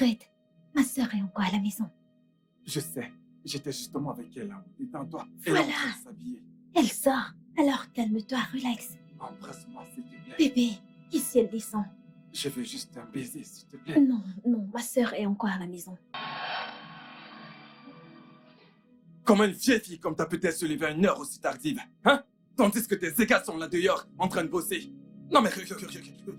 Arrête. Ma sœur est encore à la maison. Je sais. J'étais justement avec elle. Hein. Détends-toi. Elle est Voilà. en train de s'habiller. Elle sort. Alors calme-toi, relax. Embrasse-moi, s'il te plaît. Bébé, ici elle descend. Je veux juste un baiser, s'il te plaît. Non, non, ma sœur est encore à la maison. Comment une vieille fille comme t'as peut-être se lever à une heure aussi tardive, hein? Tandis que tes égales sont là dehors, en train de bosser. Non mais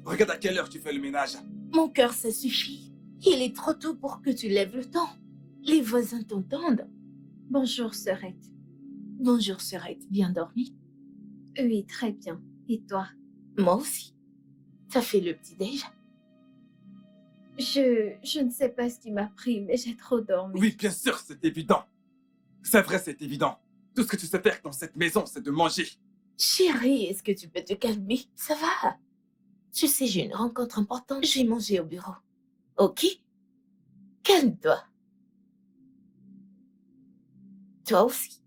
regarde à quelle heure tu fais le ménage. Mon cœur, ça suffit. Il est trop tôt pour que tu lèves le temps. Les voisins t'entendent. Bonjour, sœurette. Bonjour, sœurette. Bien dormi? Oui, très bien. Et toi? Moi aussi. T'as fait le petit-déj? Je ne sais pas ce qui m'a pris, mais j'ai trop dormi. Oui, bien sûr, c'est évident. C'est vrai, c'est évident. Tout ce que tu sais faire dans cette maison, c'est de manger. Chérie, est-ce que tu peux te calmer? Ça va? Tu sais, j'ai une rencontre importante. Je vais manger au bureau. Ok? Calme-toi. Toi aussi.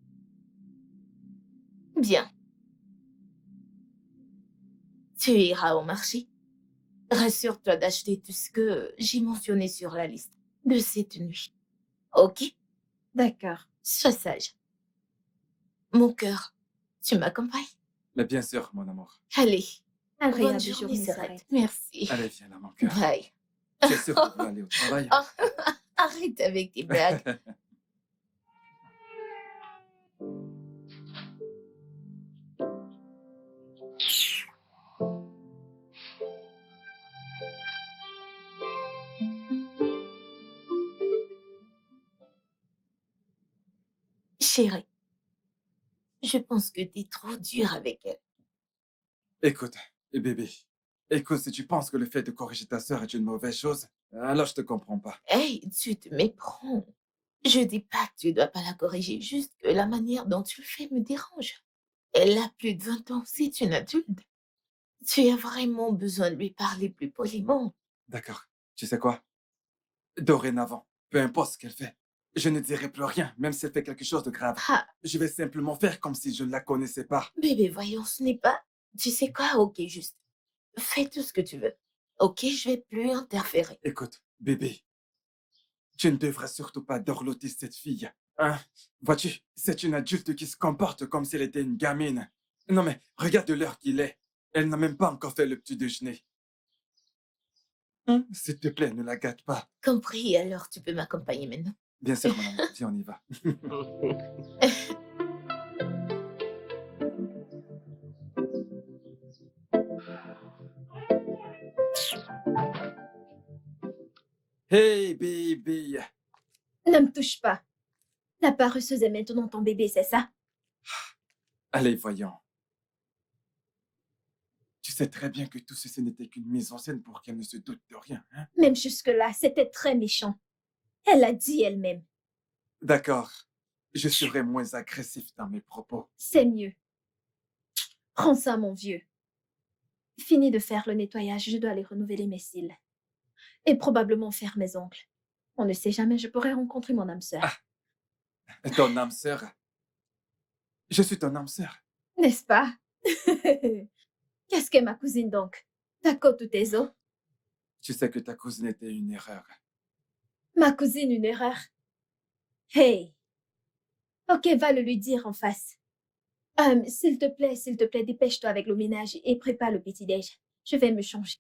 Bien. Tu iras au marché. Rassure-toi d'acheter tout ce que j'ai mentionné sur la liste de cette nuit. Ok? D'accord. Sois sage. Mon cœur, tu m'accompagnes? Mais bien sûr, mon amour. Allez. Agréable Bonne journée, journée, sœurette. Sœurette. Merci. Allez, viens là, mon cœur. Bye. Tu es sûr que tu veux aller au travail? Arrête avec tes blagues. Chérie, je pense que t'es trop dur avec elle. Écoute, bébé. Écoute, si tu penses que le fait de corriger ta sœur est une mauvaise chose, alors je te comprends pas. Hey, tu te méprends. Je dis pas que tu dois pas la corriger, juste que la manière dont tu le fais me dérange. Elle a plus de 20 ans, c'est une adulte. Tu as vraiment besoin de lui parler plus poliment. D'accord. Tu sais quoi? Dorénavant, peu importe ce qu'elle fait, je ne dirai plus rien, même si elle fait quelque chose de grave. Ah, Je vais simplement faire comme si je ne la connaissais pas. bébé, voyons, ce n'est pas... Tu sais quoi? Ok, juste. Fais tout ce que tu veux. Ok, je vais plus interférer. Écoute, bébé, tu ne devrais surtout pas dorloter cette fille. Hein? Vois-tu, c'est une adulte qui se comporte comme si elle était une gamine. Non mais, regarde l'heure qu'il est. Elle n'a même pas encore fait le petit déjeuner. S'il te plaît, ne la gâte pas. Compris, alors tu peux m'accompagner maintenant. Bien sûr, mon amour, si on y va. Hey, baby. Ne me touche pas. La paresseuse est maintenant ton bébé, c'est ça? Allez, voyons. Tu sais très bien que tout ceci n'était qu'une mise en scène pour qu'elle ne se doute de rien, hein? Même jusque-là, c'était très méchant. Elle l'a dit elle-même. D'accord. Je serai moins agressif dans mes propos. C'est mieux. Prends ça, mon vieux. Fini de faire le nettoyage, je dois aller renouveler mes cils. Et probablement faire mes ongles. On ne sait jamais, je pourrais rencontrer mon âme sœur. Ton âme sœur. Je suis ton âme sœur. N'est-ce pas? Qu'est-ce qu'est ma cousine donc? Ta côte ou tes os? Tu sais que ta cousine était une erreur. Ma cousine, une erreur? Hey! Ok, va le lui dire en face. S'il te plaît, dépêche-toi avec le ménage et prépare le petit-déj. Je vais me changer.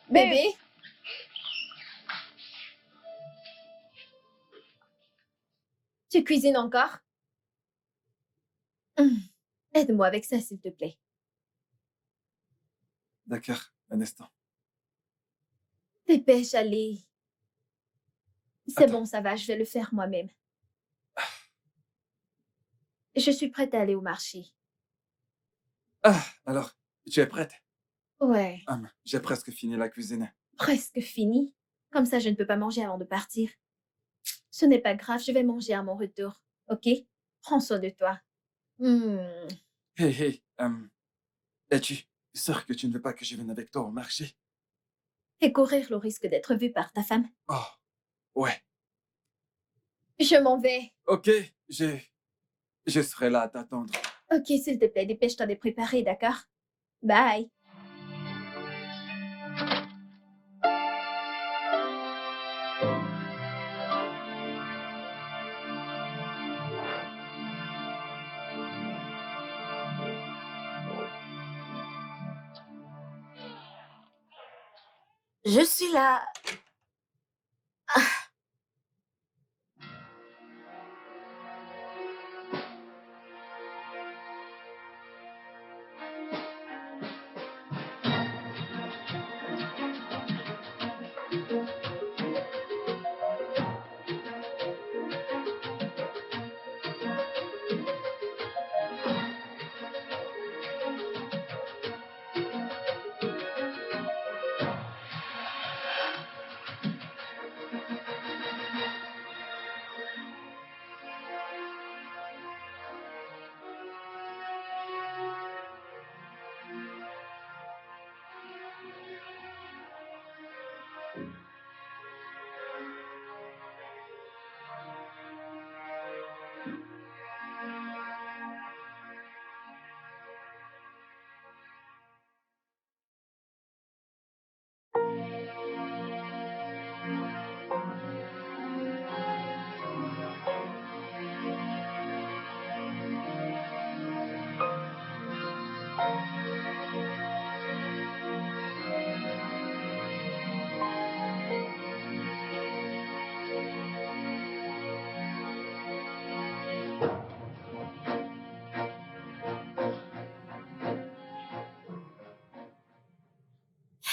Bébé? Tu cuisines encore? Aide-moi avec ça, s'il te plaît. D'accord, un instant. Dépêche, allez. C'est Attends. bon, ça va, je vais le faire moi-même. Je suis prête à aller au marché. Ah, alors, tu es prête? Ouais, J'ai presque fini la cuisine. presque fini. Comme ça, je ne peux pas manger avant de partir. Ce n'est pas grave, je vais manger à mon retour. Ok? Prends soin de toi. Hey, hey, es-tu Sûr que tu ne veux pas que je vienne avec toi au marché? Et courir le risque d'être vu par ta femme. Oh, ouais. Je m'en vais. Ok, je serai là à t'attendre. Ok, s'il te plaît, dépêche-toi de préparer, d'accord? Bye. Je suis là.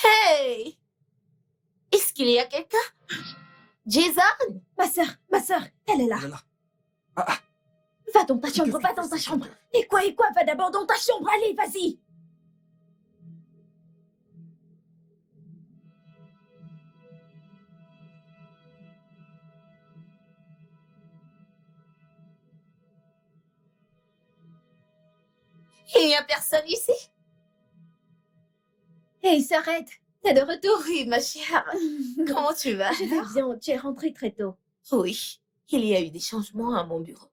Hey! Est-ce qu'il y a quelqu'un? Jason? Ma sœur, elle est là. Elle est là. Ah, ah, Va dans ta qu'est-ce chambre, que va tu dans fais, ta s'il te chambre. plaît? Et quoi, va d'abord dans ta chambre, allez, vas-y. Il n'y a personne ici? Hey, s'arrête, t'es de retour. Oui, ma chère. Comment tu vas? Je vais bien, tu es rentrée très tôt. Oui, il y a eu des changements à mon bureau.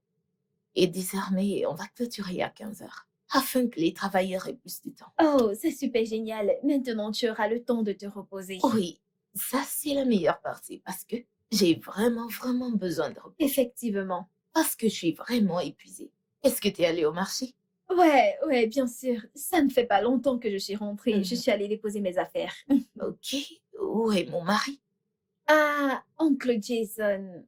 Et désormais, on va clôturer à 15 heures, afin que les travailleurs aient plus de temps. Oh, c'est super génial. Maintenant, tu auras le temps de te reposer. Oui, ça c'est la meilleure partie, parce que j'ai vraiment, vraiment besoin de repos. Effectivement. Parce que je suis vraiment épuisée. Est-ce que tu es allée au marché? Ouais, bien sûr. Ça ne fait pas longtemps que je suis rentrée. Mhm. Je suis allée déposer mes affaires. Ok, où est mon mari? Ah, oncle Jason.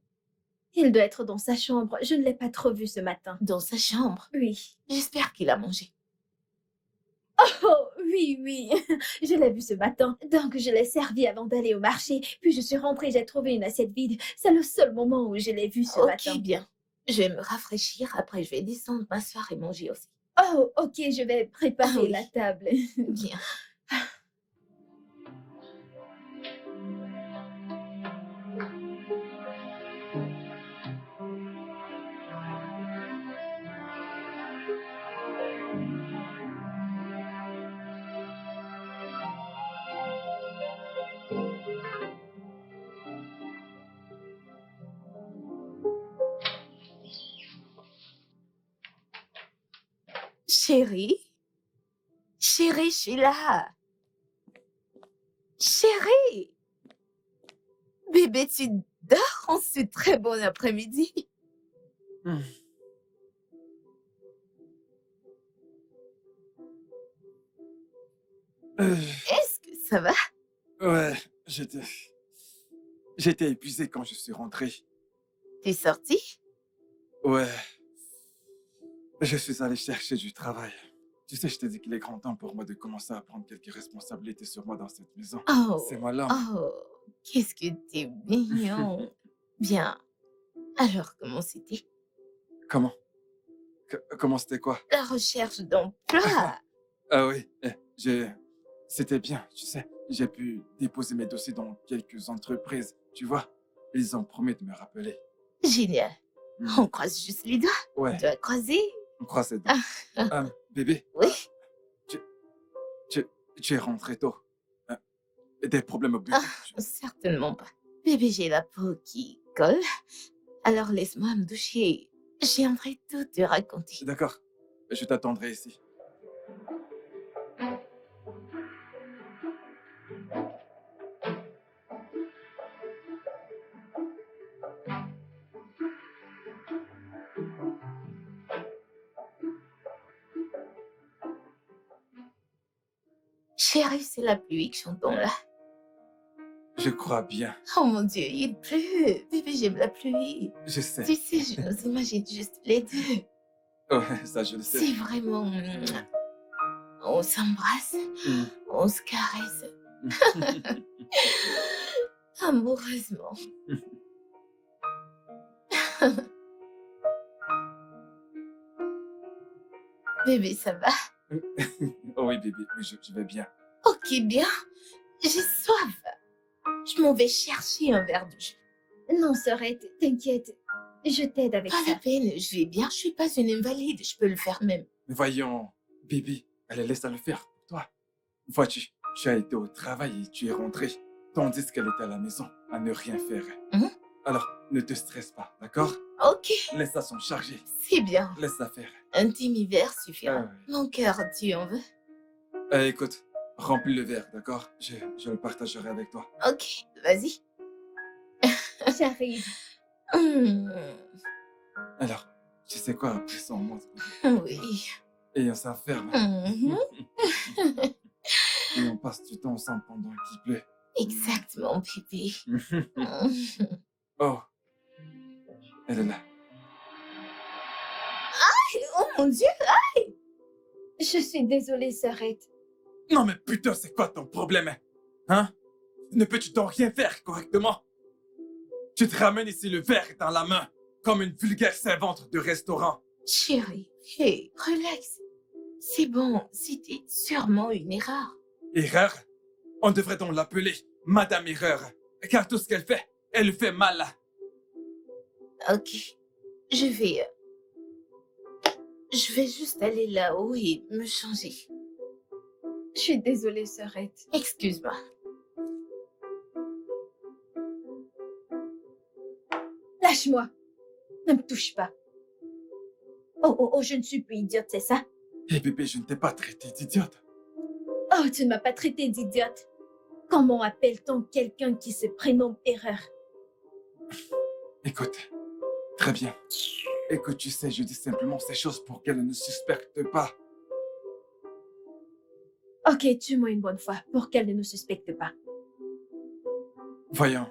Il doit être dans sa chambre. Je ne l'ai pas trop vu ce matin. Dans sa chambre. Oui. J'espère qu'il a mangé. Oh, oui. Je l'ai vu ce matin. Donc, je l'ai servi avant d'aller au marché. Puis, je suis rentrée, j'ai trouvé une assiette vide. C'est le seul moment où je l'ai vu ce Ok, matin. bien. Je vais me rafraîchir, après je vais descendre m'asseoir et manger aussi. Oh, ok, je vais préparer Ah oui. la table. Bien. Chérie? Chérie, je suis là. Chérie! Bébé, tu dors en ce très bon après-midi. Hmm. Est-ce que ça va? Ouais, j'étais épuisé quand je suis rentré. T'es sorti? Ouais, je suis allé chercher du travail. Tu sais, je t'ai dit qu'il est grand temps pour moi de commencer à prendre quelques responsabilités sur moi dans cette maison. C'est Oh, moi l'homme. oh, qu'est-ce que t'es mignon. Bien. Alors, comment c'était? Comment? Comment c'était quoi? La recherche d'emploi. Ah oui, c'était bien, tu sais. J'ai pu déposer mes dossiers dans quelques entreprises, tu vois. Ils ont promis de me rappeler. Génial. Hmm. On croise juste les doigts. Ouais, Tu as croisé? on croise les doigts. Bébé, Oui. tu, Tu, tu es rentré tôt. Euh, Des problèmes au bureau. Ah, certainement pas. Bébé, j'ai la peau qui colle. Alors laisse-moi me doucher. J'aimerais tout te raconter. D'accord. Je t'attendrai ici. Chérie, c'est la pluie que j'entends là. Je crois bien. Oh mon Dieu, il pleut. Bébé, j'aime la pluie. Je sais. Tu sais, je nous imagine juste les deux. Ouais, ça, je le sais. C'est vraiment... On s'embrasse, Mm. on se caresse. Amoureusement. Bébé, ça va? Oh oui, bébé, oui, je vais bien. Ok, bien. J'ai soif. Je m'en vais chercher un verre de jus. Non, Sorette, t'inquiète. Je t'aide avec Pas la ça. peine, je vais bien. Je suis pas une invalide. Je peux le faire même. Mais voyons, Bibi, allez, laisse-la le faire pour toi. Vois-tu, tu as été au travail et tu es rentré, tandis qu'elle était à la maison, à ne rien faire. Hein? Alors, ne te stresse pas, d'accord? Ok, Laisse-la s'en charger. c'est bien. Laisse-la faire. Un demi-verre suffira. Ouais. Mon cœur, tu en veux? Écoute, remplis le verre, d'accord? Je le partagerai avec toi. Ok, vas-y. J'arrive. Hmm, Alors, tu sais quoi, après ça, on monte. oui. Et on s'enferme. Mhm. Et on passe du temps ensemble pendant qu'il pleut. Exactement, bébé. Mhm. Oh, elle est là. Oh mon Dieu! Je suis désolée, Sorette. Non mais putain, c'est quoi ton problème? Hein? Ne peux-tu donc rien faire correctement? Tu te ramènes ici le verre dans la main, comme une vulgaire servante de restaurant. Chérie, hey, relax. C'est bon, c'était sûrement une erreur. Erreur? On devrait donc l'appeler Madame Erreur, car tout ce qu'elle fait, elle le fait mal. Ok, je vais... Je vais juste aller là-haut et me changer. Je suis désolée, Sorette. Excuse-moi. Lâche-moi. Ne me touche pas. Oh, oh, oh, je ne suis plus idiote, c'est ça? Eh bébé, je ne t'ai pas traité d'idiote. Oh, tu ne m'as pas traité d'idiote. Comment appelle-t-on quelqu'un qui se prénomme Erreur? Écoute, très bien. Écoute, tu sais, je dis simplement ces choses pour qu'elle ne suspecte pas. Ok, tue-moi une bonne fois pour qu'elle ne nous suspecte pas. Voyons.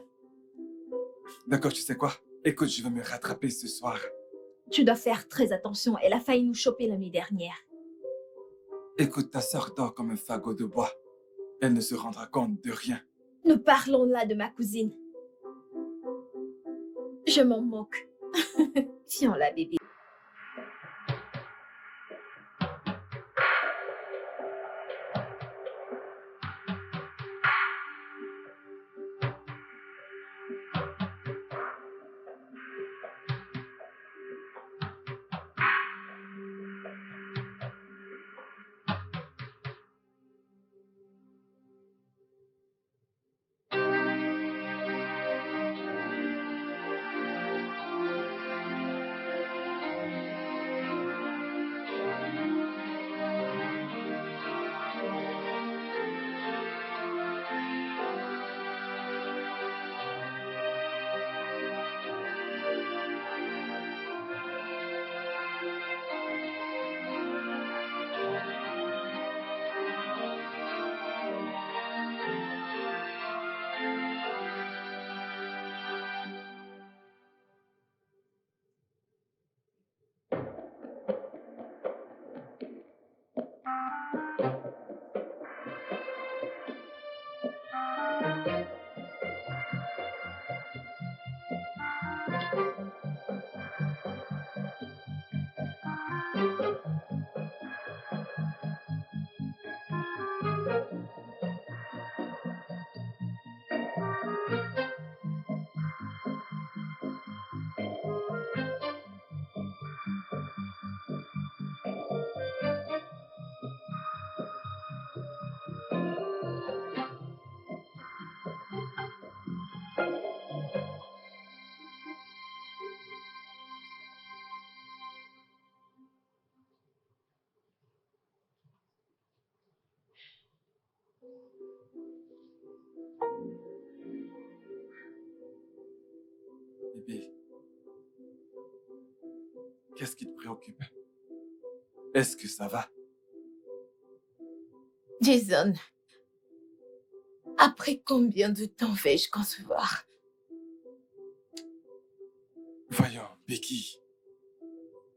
D'accord, tu sais quoi? Écoute, je vais me rattraper ce soir. Tu dois faire très attention. Elle a failli nous choper la nuit dernière. Écoute, ta sœur dort comme un fagot de bois. Elle ne se rendra compte de rien. Nous parlons là de ma cousine. Je m'en moque. Tiens là, bébé. Bébé, qu'est-ce qui te préoccupe? Est-ce que ça va? Jason, après combien de temps vais-je concevoir? Voyons, Becky,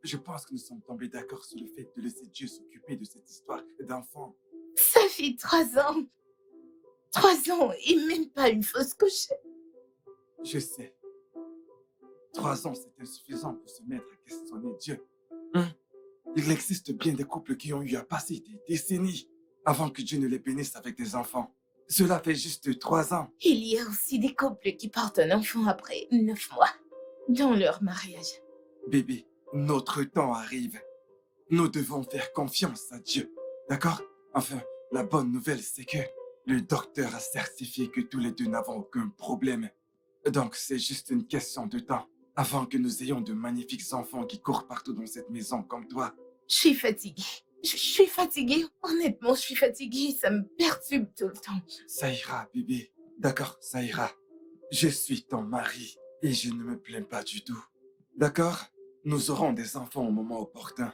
je pense que nous sommes tombés d'accord sur le fait de laisser Dieu s'occuper de cette histoire d'enfant. Ça fait 3 ans. 3 ans et même pas une fausse couche. Je sais. 3 ans, c'est insuffisant pour se mettre à questionner Dieu. Hein? Il existe bien des couples qui ont eu à passer des décennies avant que Dieu ne les bénisse avec des enfants. Cela fait juste 3 ans. Il y a aussi des couples qui portent un enfant après 9 mois dans leur mariage. Bébé, notre temps arrive. Nous devons faire confiance à Dieu. D'accord? Enfin, la bonne nouvelle, c'est que le docteur a certifié que tous les deux n'avons aucun problème. Donc, c'est juste une question de temps avant que nous ayons de magnifiques enfants qui courent partout dans cette maison comme toi. Je suis fatiguée. Je suis fatiguée. Honnêtement, je suis fatiguée. Ça me perturbe tout le temps. Ça ira, bébé. D'accord, ça ira. Je suis ton mari et je ne me plains pas du tout. D'accord? Nous aurons des enfants au moment opportun.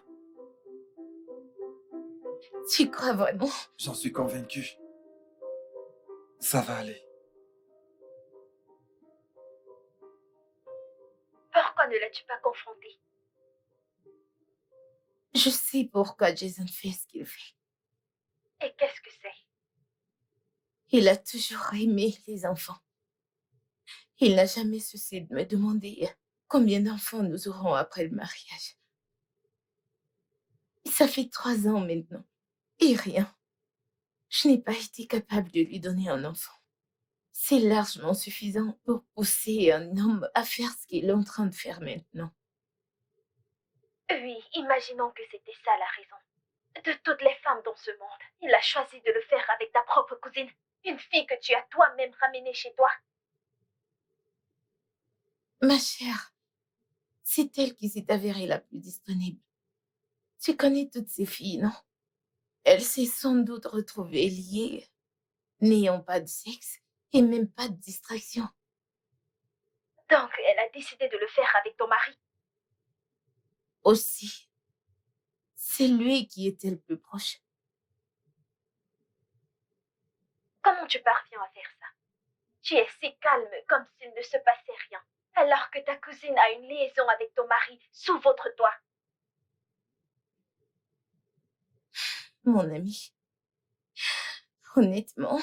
Tu crois vraiment? J'en suis convaincu. Ça va aller. Pourquoi ne l'as-tu pas confronté? Je sais pourquoi Jason fait ce qu'il fait. Et qu'est-ce que c'est? Il a toujours aimé les enfants. Il n'a jamais cessé de me demander combien d'enfants nous aurons après le mariage. Ça fait 3 ans maintenant. Et rien. Je n'ai pas été capable de lui donner un enfant. C'est largement suffisant pour pousser un homme à faire ce qu'il est en train de faire maintenant. Oui, imaginons que c'était ça la raison. De toutes les femmes dans ce monde, il a choisi de le faire avec ta propre cousine, une fille que tu as toi-même ramenée chez toi. Ma chère, c'est elle qui s'est avérée la plus disponible. Tu connais toutes ces filles, non? Elle s'est sans doute retrouvée liée, n'ayant pas de sexe et même pas de distraction. Donc, elle a décidé de le faire avec ton mari. Aussi, c'est lui qui était le plus proche. Comment tu parviens à faire ça? Tu es si calme, comme s'il ne se passait rien, alors que ta cousine a une liaison avec ton mari sous votre toit. Mon ami, honnêtement,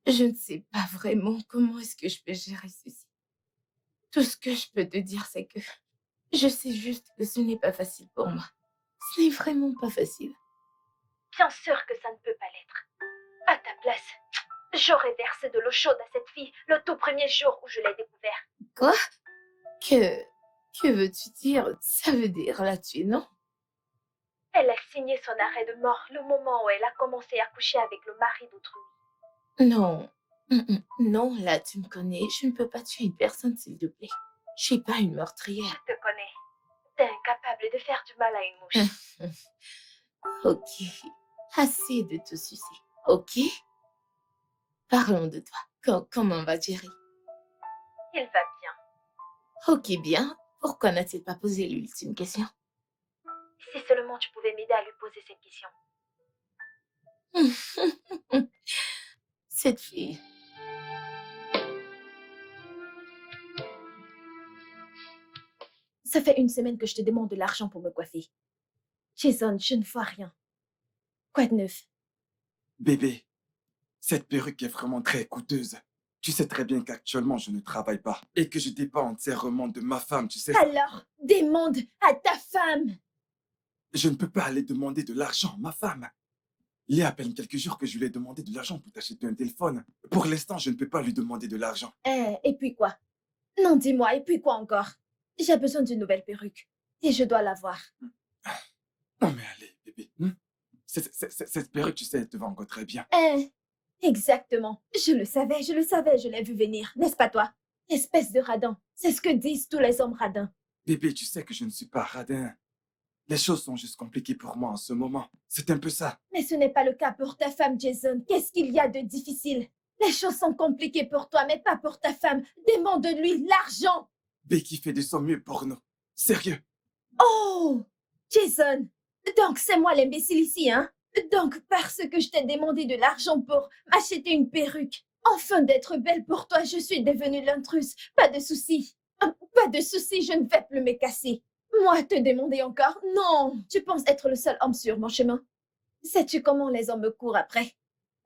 je ne sais pas vraiment comment est-ce que je peux gérer ceci. Tout ce que je peux te dire, c'est que je sais juste que ce n'est pas facile pour moi. Ce n'est vraiment pas facile. Bien sûr que ça ne peut pas l'être. À ta place, j'aurais versé de l'eau chaude à cette fille le tout premier jour où je l'ai découvert. Quoi? Que veux-tu dire? Ça veut dire la tuer, non? Elle a signé son arrêt de mort le moment où elle a commencé à coucher avec le mari d'autrui. Non. Non, là, tu me connais. Je ne peux pas tuer une personne, s'il te plaît. Je suis pas une meurtrière. Je te connais. T'es incapable de faire du mal à une mouche. Ok. Assez de te sucer. Ok? Parlons de toi. Comment va Jerry? Il va bien. Ok, bien. Pourquoi n'a-t-il pas posé l'ultime question? Si seulement tu pouvais m'aider à lui poser cette question. Cette fille. Ça fait 1 semaine que je te demande de l'argent pour me coiffer. Jason, je ne vois rien. Quoi de neuf? Bébé, cette perruque est vraiment très coûteuse. Tu sais très bien qu'actuellement, je ne travaille pas et que je dépends entièrement de ma femme, tu sais. Alors, demande à ta femme. Je ne peux pas aller demander de l'argent à ma femme. Il y a à peine quelques jours que je lui ai demandé de l'argent pour t'acheter un téléphone. Pour l'instant, je ne peux pas lui demander de l'argent. Et puis quoi? Non, dis-moi, et puis quoi encore? J'ai besoin d'une nouvelle perruque. Et je dois l'avoir. Non mais allez, bébé. Cette perruque, tu sais, elle te va encore très bien. Exactement. Je le savais, je l'ai vu venir. N'est-ce pas toi? Espèce de radin. C'est ce que disent tous les hommes radins. Bébé, tu sais que je ne suis pas radin. Les choses sont juste compliquées pour moi en ce moment. C'est un peu ça. Mais ce n'est pas le cas pour ta femme, Jason. Qu'est-ce qu'il y a de difficile? Les choses sont compliquées pour toi, mais pas pour ta femme. Demande-lui l'argent. Becky fait de son mieux pour nous. Sérieux. Oh, Jason. Donc c'est moi l'imbécile ici, hein? Donc parce que je t'ai demandé de l'argent pour m'acheter une perruque. Enfin d'être belle pour toi, je suis devenue l'intruse. Pas de souci. Pas de souci, je ne vais plus me casser. Moi, te demander encore? Non, tu penses être le seul homme sur mon chemin. Sais-tu comment les hommes me courent après?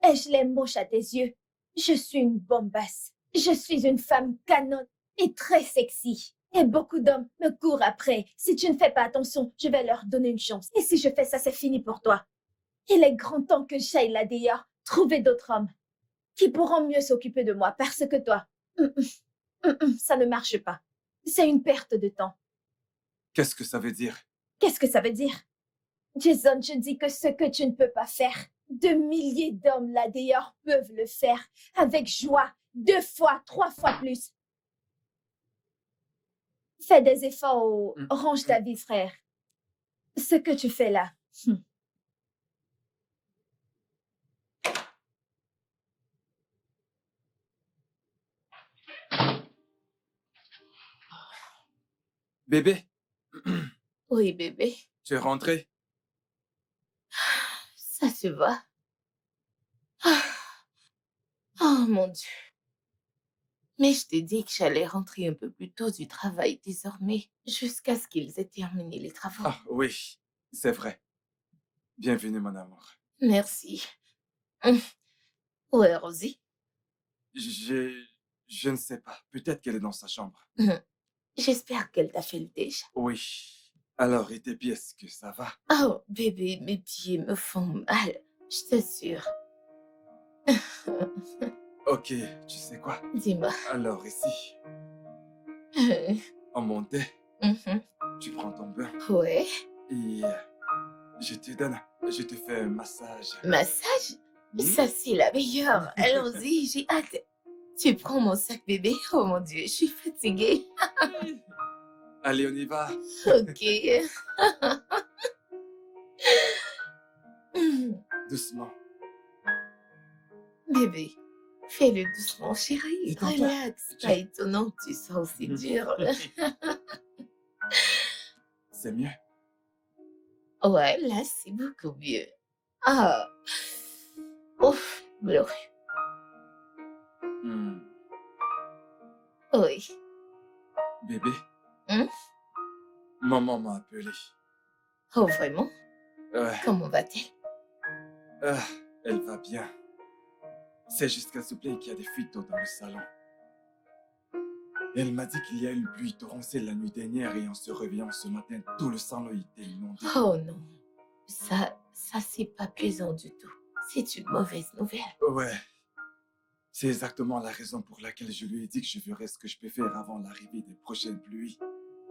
Ai-je les moches à tes yeux? Je suis une bombasse. Je suis une femme canon et très sexy. Et beaucoup d'hommes me courent après. Si tu ne fais pas attention, je vais leur donner une chance. Et si je fais ça, c'est fini pour toi. Il est grand temps que j'aille là d'ailleurs trouver d'autres hommes qui pourront mieux s'occuper de moi parce que toi, ça ne marche pas. C'est une perte de temps. Qu'est-ce que ça veut dire? Qu'est-ce que ça veut dire? Jason, je dis que ce que tu ne peux pas faire, de milliers d'hommes là d'ailleurs peuvent le faire avec joie, 2 fois, 3 fois plus. Fais des efforts ou range ta vie, frère. Ce que tu fais là. Bébé, Oui, bébé, tu es rentré? ça se va. Ah, oh mon Dieu. Mais je t'ai dit que j'allais rentrer un peu plus tôt du travail désormais, jusqu'à ce qu'ils aient terminé les travaux. Ah oui, c'est vrai. Bienvenue, mon amour. Merci. Où est Rosie? Je ne sais pas. Peut-être qu'elle est dans sa chambre. J'espère qu'elle t'a fait le déj. Oui. Alors, et tes pieds, est-ce que ça va? Oh, bébé, mes pieds me font mal, je t'assure. Ok, tu sais quoi? Dis-moi. Alors, ici, en montée, tu prends ton bain Ouais. et je te fais un massage. Massage? Ça, c'est la meilleure. Allons-y, j'ai hâte. Tu prends mon sac, bébé? Oh mon Dieu, je suis fatiguée. Allez, on y va. Ok. Doucement. Bébé, fais-le doucement, chérie. Détends-toi. Relax. Pas étonnant que tu sois aussi dur. C'est mieux. Ouais, là, c'est beaucoup mieux. Ah. Ouf, bleu. Hmm. Oui. Bébé, Hmm? maman m'a appelé. Oh, vraiment? Ouais. Comment va-t-elle? Ah, elle va bien. C'est juste qu'elle se plaint qu'il y a des fuites d'eau dans le salon. Elle m'a dit qu'il y a eu une pluie torrentielle la nuit dernière et en se réveillant ce matin, tout le salon était inondé. Oh non. Ça, c'est pas plaisant du tout. C'est une mauvaise nouvelle. Ouais. C'est exactement la raison pour laquelle je lui ai dit que je verrais ce que je peux faire avant l'arrivée des prochaines pluies.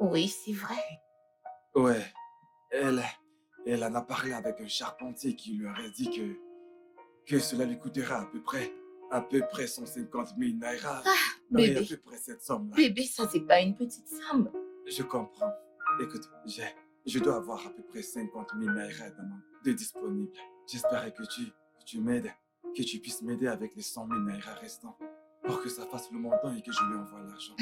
Oui, c'est vrai. Ouais. Elle en a parlé avec un charpentier qui lui aurait dit que cela lui coûtera à peu près 150 000 naira. Oui, à Bébé, peu près cette somme-là. bébé, ça c'est pas une petite somme. Je comprends. Écoute, je dois avoir à peu près 50 000 naira de disponibles. J'espérais que tu m'aides, que tu puisses m'aider avec les 100 000 naira restants pour que ça fasse le montant et que je lui envoie l'argent.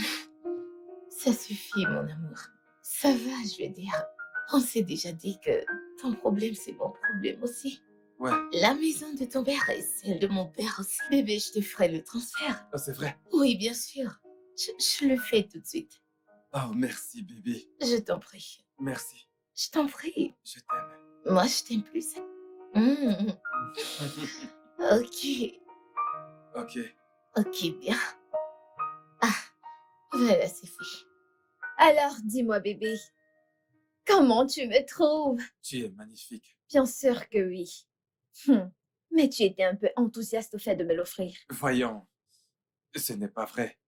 Ça suffit, mon amour. Ça va, je veux dire. On s'est déjà dit que ton problème, c'est mon problème aussi. Ouais. La maison de ton père est celle de mon père aussi. Bébé, je te ferai le transfert. Ah, c'est vrai. Oui, bien sûr. Je le fais tout de suite. Oh, merci, bébé. Je t'en prie. Merci. Je t'en prie. Je t'aime. Moi, je t'aime plus. Ok. Ok. Ok, bien. Ah, voilà, c'est fait. Alors, dis-moi, bébé, comment tu me trouves? Tu es magnifique. Bien sûr que oui. Mais tu étais un peu enthousiaste au fait de me l'offrir. Voyons, ce n'est pas vrai.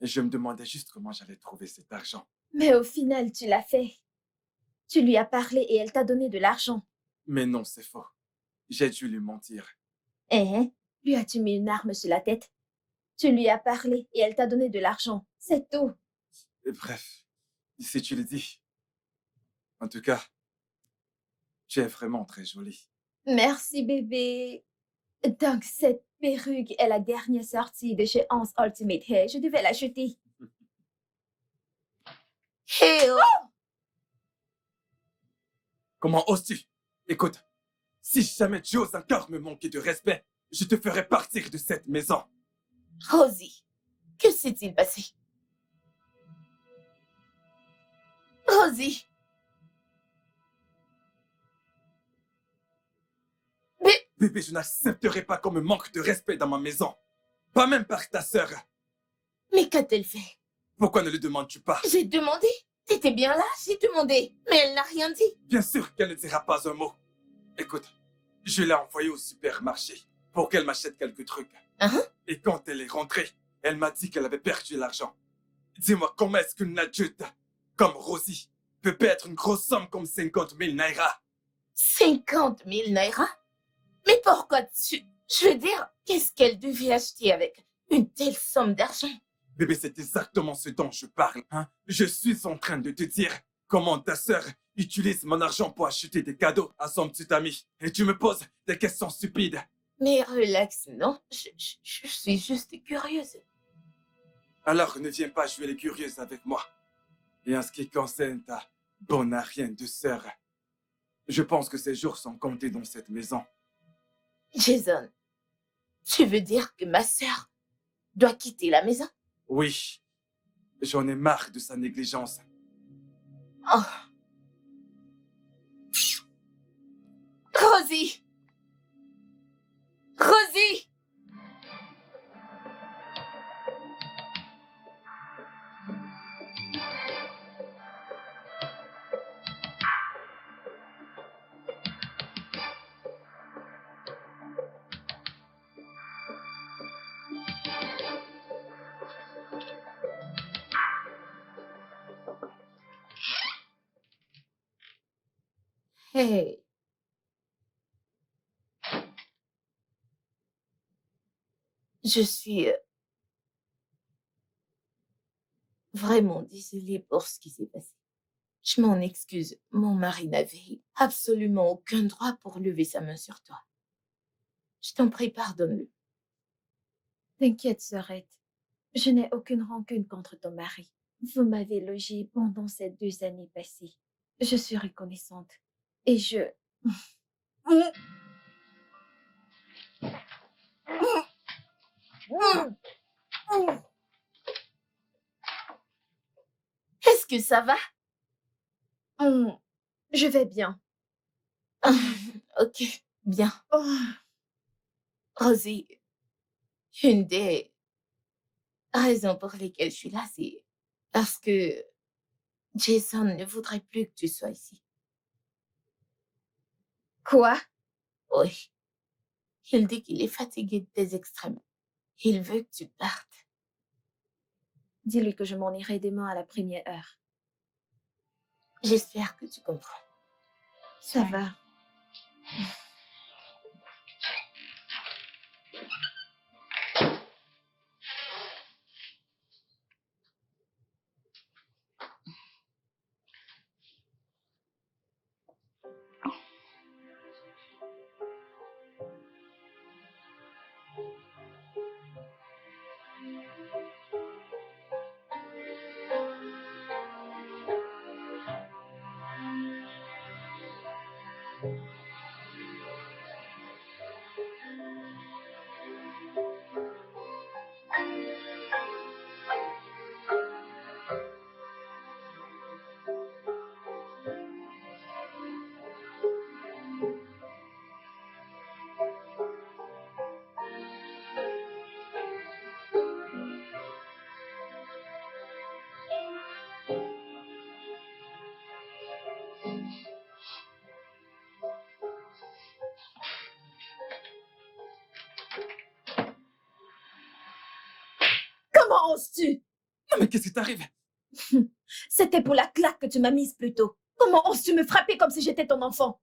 Je me demandais juste comment j'allais trouver cet argent. Mais au final, tu l'as fait. Tu lui as parlé et elle t'a donné de l'argent. Mais non, c'est faux. J'ai dû lui mentir. Eh, lui as-tu mis une arme sur la tête? Tu lui as parlé et elle t'a donné de l'argent. C'est tout. Et bref, si tu le dis. En tout cas, Tu es vraiment très jolie. Merci, bébé. Donc, cette perruque est la dernière sortie de chez Hans Ultimate Hair. Je devais l'acheter. Hé oh! Comment oses-tu? Écoute, si jamais tu oses encore me manquer de respect, je te ferai partir de cette maison. Rosie, que s'est-il passé? Rosie! Mais, Bébé, je n'accepterai pas qu'on me manque de respect dans ma maison. Pas même par ta sœur. mais qu'a-t-elle fait? Pourquoi ne le demandes-tu pas? J'ai demandé. T'étais bien là, j'ai demandé. Mais elle n'a rien dit. Bien sûr qu'elle ne dira pas un mot. Écoute, je l'ai envoyée au supermarché pour qu'elle m'achète quelques trucs. Hein? Et quand elle est rentrée, elle m'a dit qu'elle avait perdu l'argent. Dis-moi, comment est-ce qu'une adulte comme Rosie peut perdre une grosse somme comme 50 000 naira? 50 000 naira? Mais pourquoi tu... Je veux dire, qu'est-ce qu'elle devait acheter avec une telle somme d'argent? Bébé, c'est exactement ce dont je parle. Hein? Je suis en train de te dire comment ta sœur utilise mon argent pour acheter des cadeaux à son petit ami. Et tu me poses des questions stupides. Mais relax, non? Je suis juste curieuse. Alors ne viens pas jouer les curieuses avec moi. Et en ce qui concerne ta bonarienne de sœur, je pense que ses jours sont comptés dans cette maison. Jason, tu veux dire que ma sœur doit quitter la maison? Oui, j'en ai marre de sa négligence. Oh. Rosie! Rosie! Hey. Je suis vraiment désolée pour ce qui s'est passé. Je m'en excuse. Mon mari n'avait absolument aucun droit pour lever sa main sur toi. Je t'en prie, pardonne-le. T'inquiète, sœurette. Je n'ai aucune rancune contre ton mari. Vous m'avez logée pendant ces 2 années passées. Je suis reconnaissante. Et je... Est-ce que ça va? Je vais bien. Ok, bien. Oh, Rosie, une des raisons pour lesquelles je suis là, c'est parce que Jason ne voudrait plus que tu sois ici. quoi? Oui. Il dit qu'il est fatigué de tes extrêmes. Il veut que tu partes. Dis-lui que je m'en irai demain à la première heure. J'espère que tu comprends. Ça va. Comment oses-tu? Non mais qu'est-ce qui t'arrive? C'était pour la claque que tu m'as mise plus tôt. Comment oses-tu me frapper comme si j'étais ton enfant?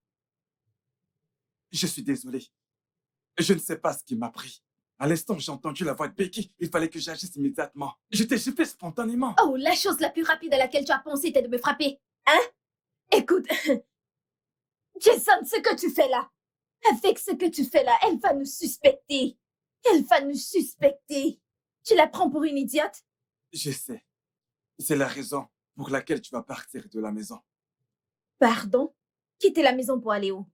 Je suis désolé. Je ne sais pas ce qui m'a pris. À l'instant où j'ai entendu la voix de Becky, il fallait que j'agisse immédiatement. J'ai fait spontanément. Oh, la chose la plus rapide à laquelle tu as pensé était de me frapper. Hein? Écoute, Jason, ce que tu fais là, avec ce que tu fais là, elle va nous suspecter. Elle va nous suspecter. Tu la prends pour une idiote? Je sais. C'est la raison pour laquelle tu vas partir de la maison. Pardon? Quitter la maison pour aller où?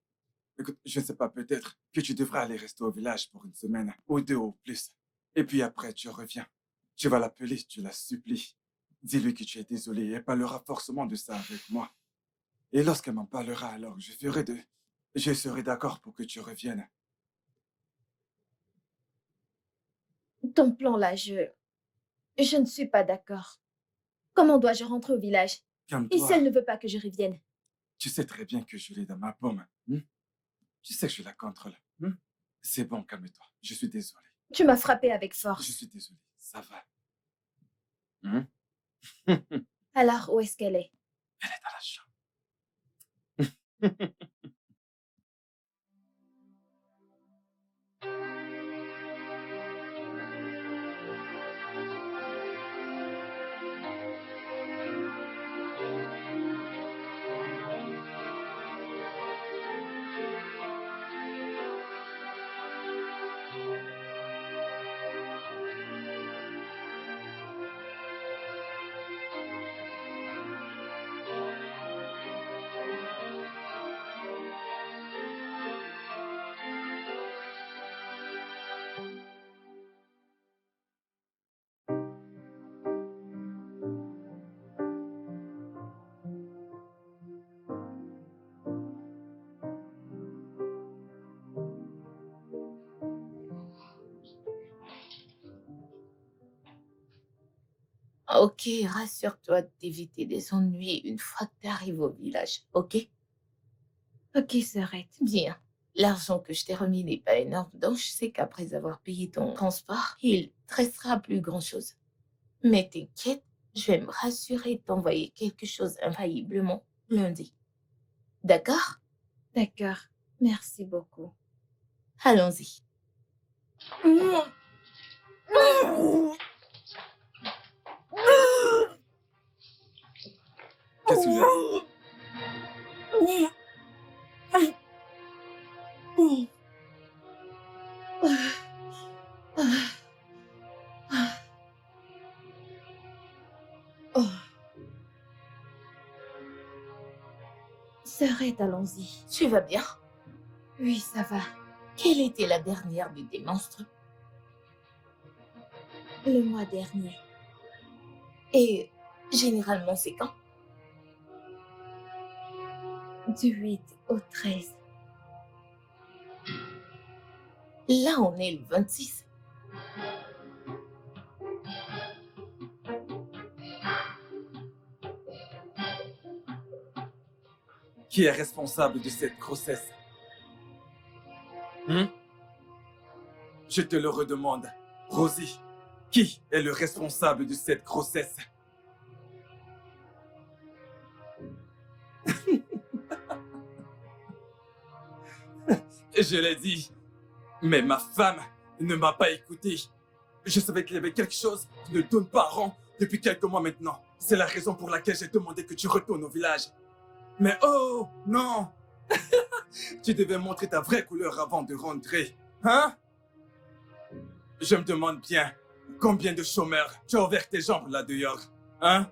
Écoute, je ne sais pas, peut-être que tu devrais aller rester au village pour une semaine, ou 2 au plus. Et puis après, tu reviens. Tu vas l'appeler, tu la supplies. Dis-lui que tu es désolé et elle parlera forcément de ça avec moi. Et lorsqu'elle m'en parlera, alors je serai d'accord pour que tu reviennes. Ton plan là, je ne suis pas d'accord. Comment dois-je rentrer au village? Et si Calme-toi. elle ne veut pas que je revienne? Tu sais très bien que je l'ai dans ma paume. Tu sais que je la contrôle. C'est bon, calme-toi. Je suis désolé. Tu m'as frappé avec Je force. suis désolé. Ça va. Hum? Elle Alors, où est-ce qu'elle est? est dans la chambre. Ok, rassure-toi d'éviter des ennuis une fois que tu arrives au village, ok? Ok, s'arrête. Bien. L'argent que je t'ai remis n'est pas énorme, donc je sais qu'après avoir payé ton transport, il te restera plus grand-chose. Mais t'inquiète, je vais me rassurer de t'envoyer quelque chose infailliblement lundi. D'accord? D'accord. Merci beaucoup. Allons-y. Qu'est-ce qu'il y a? Oh. S'arrête, allons-y. Tu vas bien? Oui, ça va. Quelle était la dernière de tes monstres? Le mois dernier. Et généralement, c'est quand? Du 8 au 13. Là, on est le 26. Qui est responsable de cette grossesse? Je te le redemande. Rosie, qui est le responsable de cette grossesse? Je l'ai dit, mais ma femme ne m'a pas écouté. Je savais qu'il y avait quelque chose qui ne tourne pas rond depuis quelques mois maintenant. C'est la raison pour laquelle j'ai demandé que tu retournes au village. Mais oh, non! Tu devais montrer ta vraie couleur avant de rentrer. Hein? Je me demande bien, combien de chômeurs tu as ouvert tes jambes là dehors? Hein?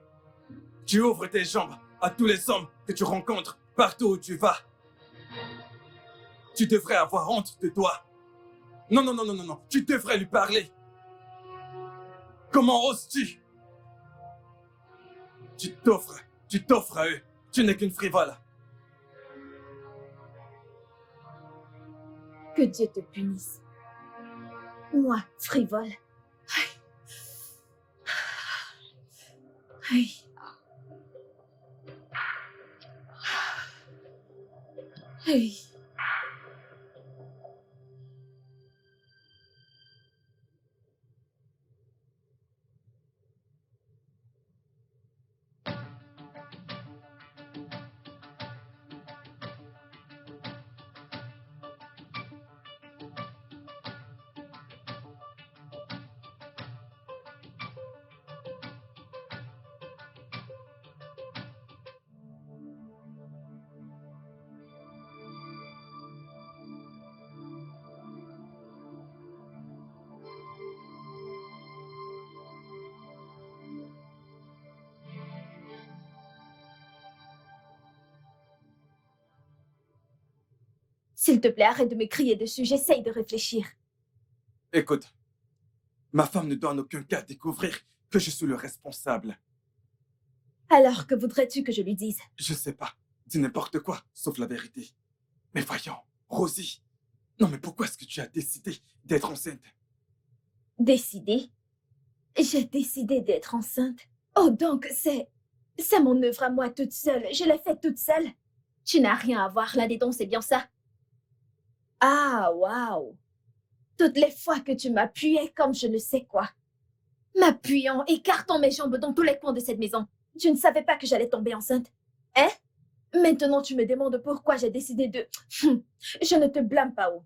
Tu ouvres tes jambes à tous les hommes que tu rencontres partout où tu vas. Tu devrais avoir honte de toi. Non, non, non, non, non, non. Tu devrais lui parler. Comment oses-tu? Tu t'offres à eux. Tu n'es qu'une frivole. Que Dieu te punisse. Moi, frivole. Aïe. Aïe. S'il te plaît, arrête de me crier dessus, j'essaye de réfléchir. Écoute, ma femme ne doit en aucun cas découvrir que je suis le responsable. Alors, que voudrais-tu que je lui dise? Je sais pas. Dis n'importe quoi, sauf la vérité. Mais voyons, Rosie. Non, mais pourquoi est-ce que tu as décidé d'être enceinte? Décider? J'ai décidé d'être enceinte. Oh, donc c'est mon œuvre à moi toute seule. Je l'ai faite toute seule. Tu n'as rien à voir là-dedans, c'est bien ça? Ah, waouh! Toutes les fois que tu m'appuyais comme je ne sais quoi. M'appuyant, écartant mes jambes dans tous les coins de cette maison. Tu ne savais pas que j'allais tomber enceinte? Hein? Maintenant, tu me demandes pourquoi j'ai décidé de... Je ne te blâme pas, oh.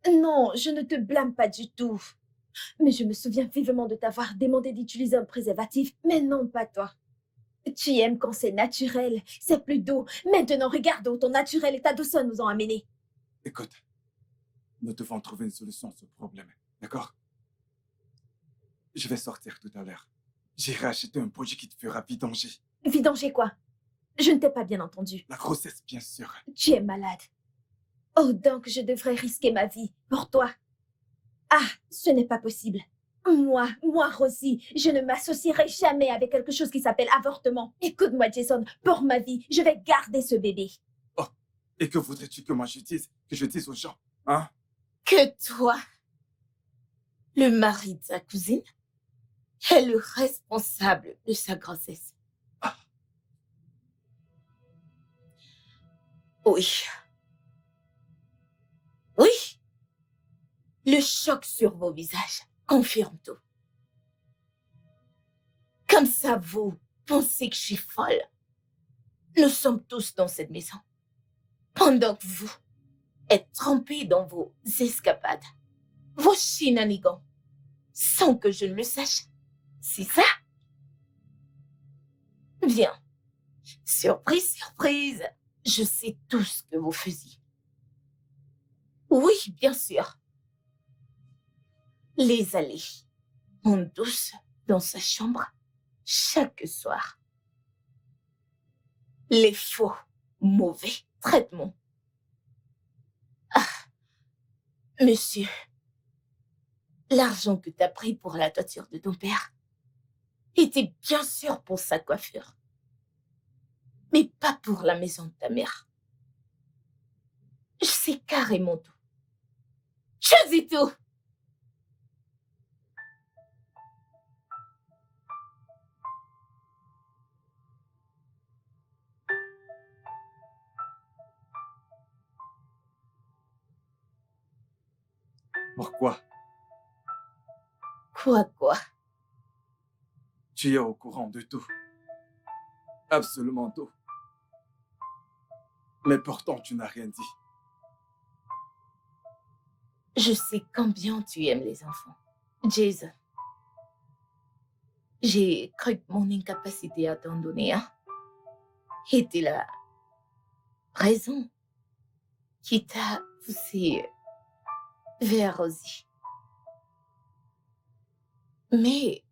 Non, je ne te blâme pas du tout. Mais je me souviens vivement de t'avoir demandé d'utiliser un préservatif, mais non pas toi. Tu aimes quand c'est naturel, c'est plus doux. Maintenant, regarde où ton naturel et ta douceur nous ont amenés. Écoute, nous devons trouver une solution à ce problème, d'accord? Je vais sortir tout à l'heure. J'irai acheter un produit qui te fera vidanger. Vidanger quoi? Je ne t'ai pas bien entendu. La grossesse, bien sûr. Tu es malade. Oh, donc je devrais risquer ma vie pour toi. Ah, ce n'est pas possible. Moi, Rosie, je ne m'associerai jamais avec quelque chose qui s'appelle avortement. Écoute-moi, Jason, pour ma vie, je vais garder ce bébé. Oh, et que voudrais-tu que moi je dise? Que je dise aux gens, hein? Que toi, le mari de sa cousine, est le responsable de sa grossesse. Ah. Oui. Oui. Le choc sur vos visages confirme tout. Comme ça, vous pensez que je suis folle. Nous sommes tous dans cette maison. Pendant que vous êtes trempés dans vos escapades, vos shenanigans, sans que je ne le sache. C'est ça? Bien. Surprise, surprise. Je sais tout ce que vous faisiez. Oui, bien sûr. Les allées en douce dans sa chambre chaque soir. Les faux, mauvais traitements. Ah, monsieur, l'argent que t'as pris pour la toiture de ton père était bien sûr pour sa coiffure, mais pas pour la maison de ta mère. Je sais carrément tout. Je sais tout. Pourquoi? Quoi? Tu es au courant de tout. Absolument tout. Mais pourtant, tu n'as rien dit. Je sais combien tu aimes les enfants. Jason, j'ai cru que mon incapacité à t'en donner un était la raison qui t'a poussé vers Rosie. Mais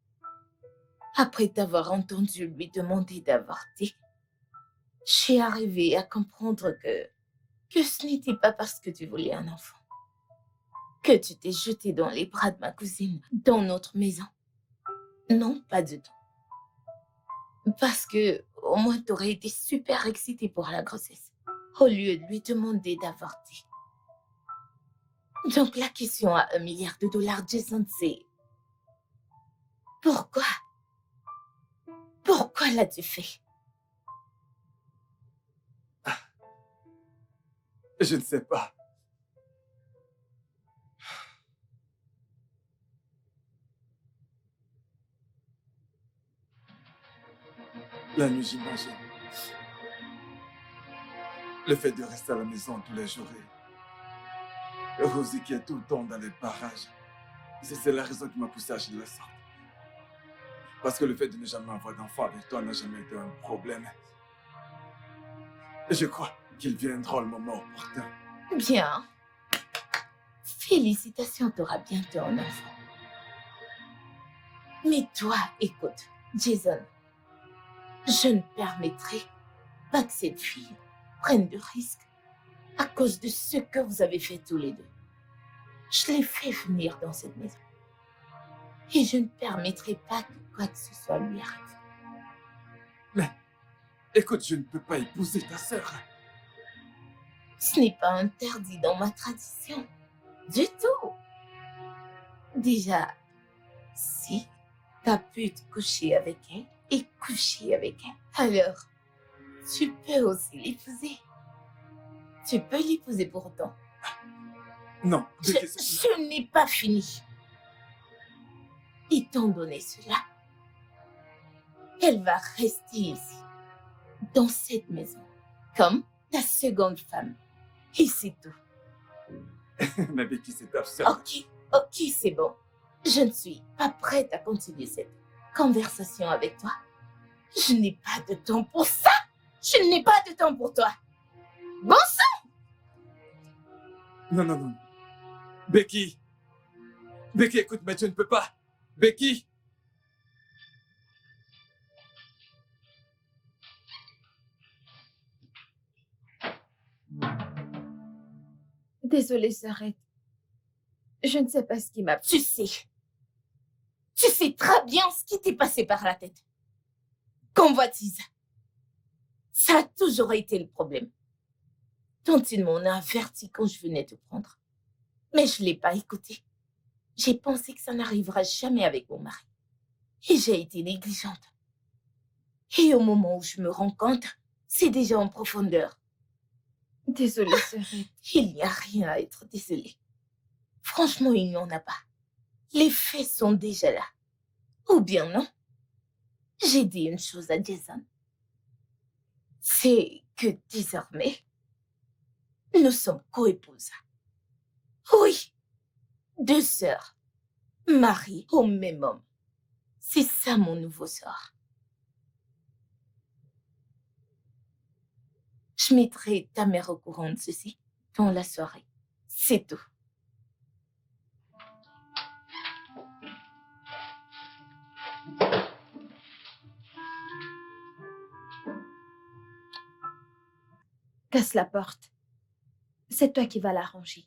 après t'avoir entendu lui demander d'avorter, j'ai arrivé à comprendre que ce n'était pas parce que tu voulais un enfant que tu t'es jeté dans les bras de ma cousine dans notre maison. Non, pas du tout. Parce que au moins t'aurais été super excitée pour la grossesse, au lieu de lui demander d'avorter. Donc la question à $1 milliard, Jason, c'est... Pourquoi? Pourquoi l'as-tu fait? Je ne sais pas. La nuit, j'imagine. Le fait de rester à la maison tous les jours et Rosie qui est tout le temps dans les barrages. C'est la raison qui m'a poussé à agir de la sorte. Parce que le fait de ne jamais avoir d'enfant avec toi n'a jamais été un problème. Et je crois qu'il viendra le moment opportun. Bien. Félicitations, t'auras bientôt un enfant. Mais toi, écoute, Jason, je ne permettrai pas que cette fille prenne de risques à cause de ce que vous avez fait tous les deux. Je l'ai fait venir dans cette maison. Et je ne permettrai pas que quoi que ce soit lui arrive. Mais, écoute, je ne peux pas épouser ta sœur. Ce n'est pas interdit dans ma tradition. Du tout. Déjà, si tu as pu te coucher avec elle et coucher avec elle, alors tu peux aussi l'épouser. Tu peux l'épouser pour autant. Non, Je n'ai pas fini. Étant donné cela, elle va rester ici, dans cette maison, comme ta seconde femme. Et c'est tout. Mais Becky, c'est absurde. Ok, c'est bon. Je ne suis pas prête à continuer cette conversation avec toi. Je n'ai pas de temps pour ça. Je n'ai pas de temps pour toi. Bon sang! Non. Becky! Becky, écoute, mais tu ne peux pas! Becky! Désolée, Sœurette. Je ne sais pas ce qui m'a... Tu sais très bien ce qui t'est passé par la tête. Convoitise. Ça a toujours été le problème. Tantine m'en a averti quand je venais te prendre. Mais je ne l'ai pas écouté. J'ai pensé que ça n'arrivera jamais avec mon mari. Et j'ai été négligente. Et au moment où je me rends compte, c'est déjà en profondeur. Désolée, Sœurette. Il n'y a rien à être désolée. Franchement, il n'y en a pas. Les faits sont déjà là. Ou bien non. J'ai dit une chose à Jason. C'est que désormais, nous sommes coépouses. Oui, 2 sœurs, mariées au même homme. C'est ça mon nouveau sort. Je mettrai ta mère au courant de ceci dans la soirée. C'est tout. Casse la porte. C'est toi qui vas l'arranger.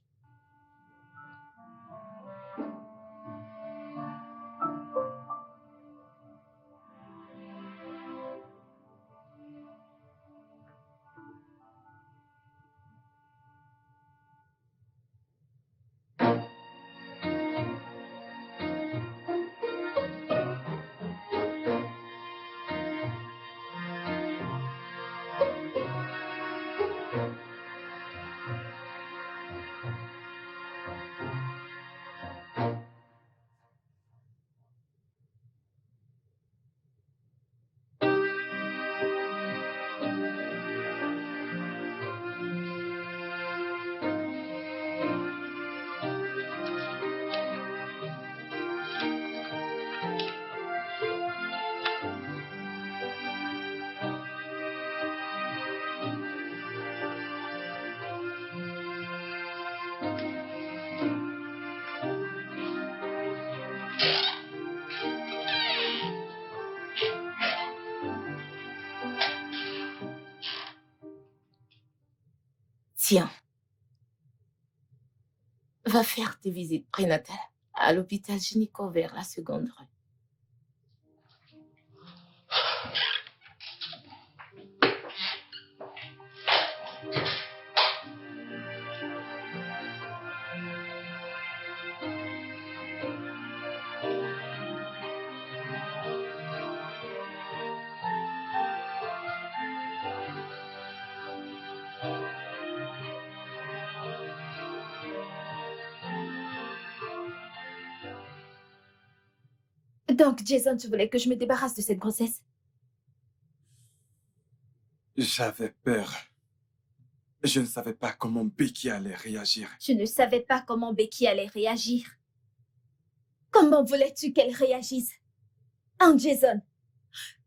Tiens, va faire tes visites prénatales à l'hôpital gynéco vers la seconde rue. Donc, Jason, tu voulais que je me débarrasse de cette grossesse? J'avais peur. Je ne savais pas comment Becky allait réagir. Tu ne savais pas comment Becky allait réagir. Comment voulais-tu qu'elle réagisse? Hein, Jason?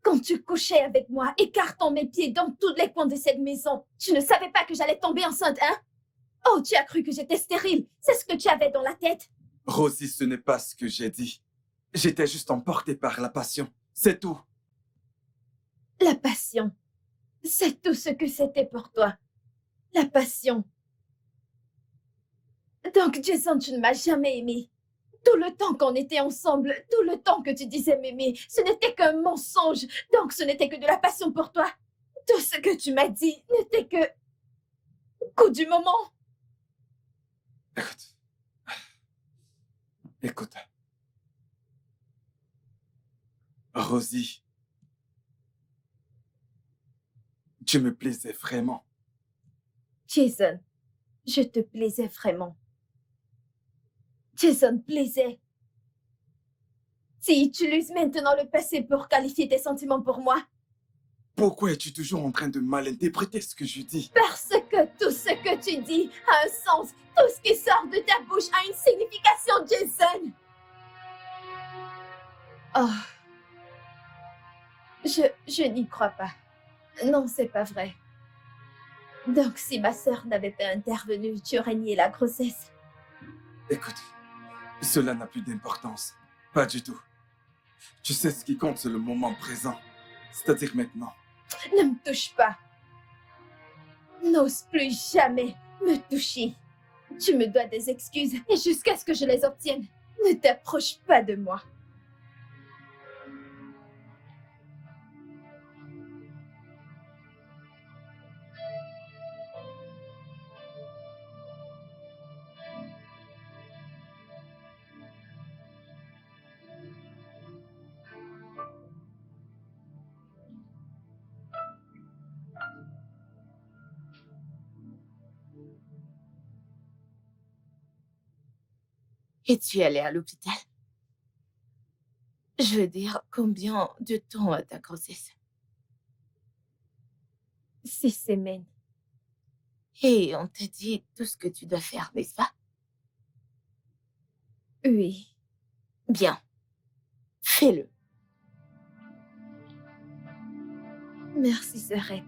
Quand tu couchais avec moi, écartant mes pieds dans tous les coins de cette maison, tu ne savais pas que j'allais tomber enceinte, hein? Oh, tu as cru que j'étais stérile. C'est ce que tu avais dans la tête. Rosie, ce n'est pas ce que j'ai dit. J'étais juste emporté par la passion. C'est tout. La passion. C'est tout ce que c'était pour toi. La passion. Donc, Jason, tu ne m'as jamais aimé. Tout le temps qu'on était ensemble, tout le temps que tu disais m'aimer, ce n'était qu'un mensonge. Donc, ce n'était que de la passion pour toi. Tout ce que tu m'as dit n'était que coup du moment. Écoute. Écoute. Rosie, tu me plaisais vraiment. Jason, je te plaisais vraiment. Jason plaisait. Tu utilises maintenant le passé pour qualifier tes sentiments pour moi. Pourquoi es-tu toujours en train de mal interpréter ce que je dis? Parce que tout ce que tu dis a un sens. Tout ce qui sort de ta bouche a une signification, Jason. Oh. Je n'y crois pas. Non, c'est pas vrai. Donc, si ma sœur n'avait pas intervenu, tu aurais nié la grossesse. Écoute, cela n'a plus d'importance. Pas du tout. Tu sais ce qui compte, c'est le moment présent. C'est-à-dire maintenant. Ne me touche pas. N'ose plus jamais me toucher. Tu me dois des excuses et jusqu'à ce que je les obtienne, ne t'approche pas de moi. Es-tu allée à l'hôpital? Je veux dire, combien de temps a ta grossesse? 6 semaines. Et on t'a dit tout ce que tu dois faire, n'est-ce pas? Oui. Bien. Fais-le. Merci, Sœurette.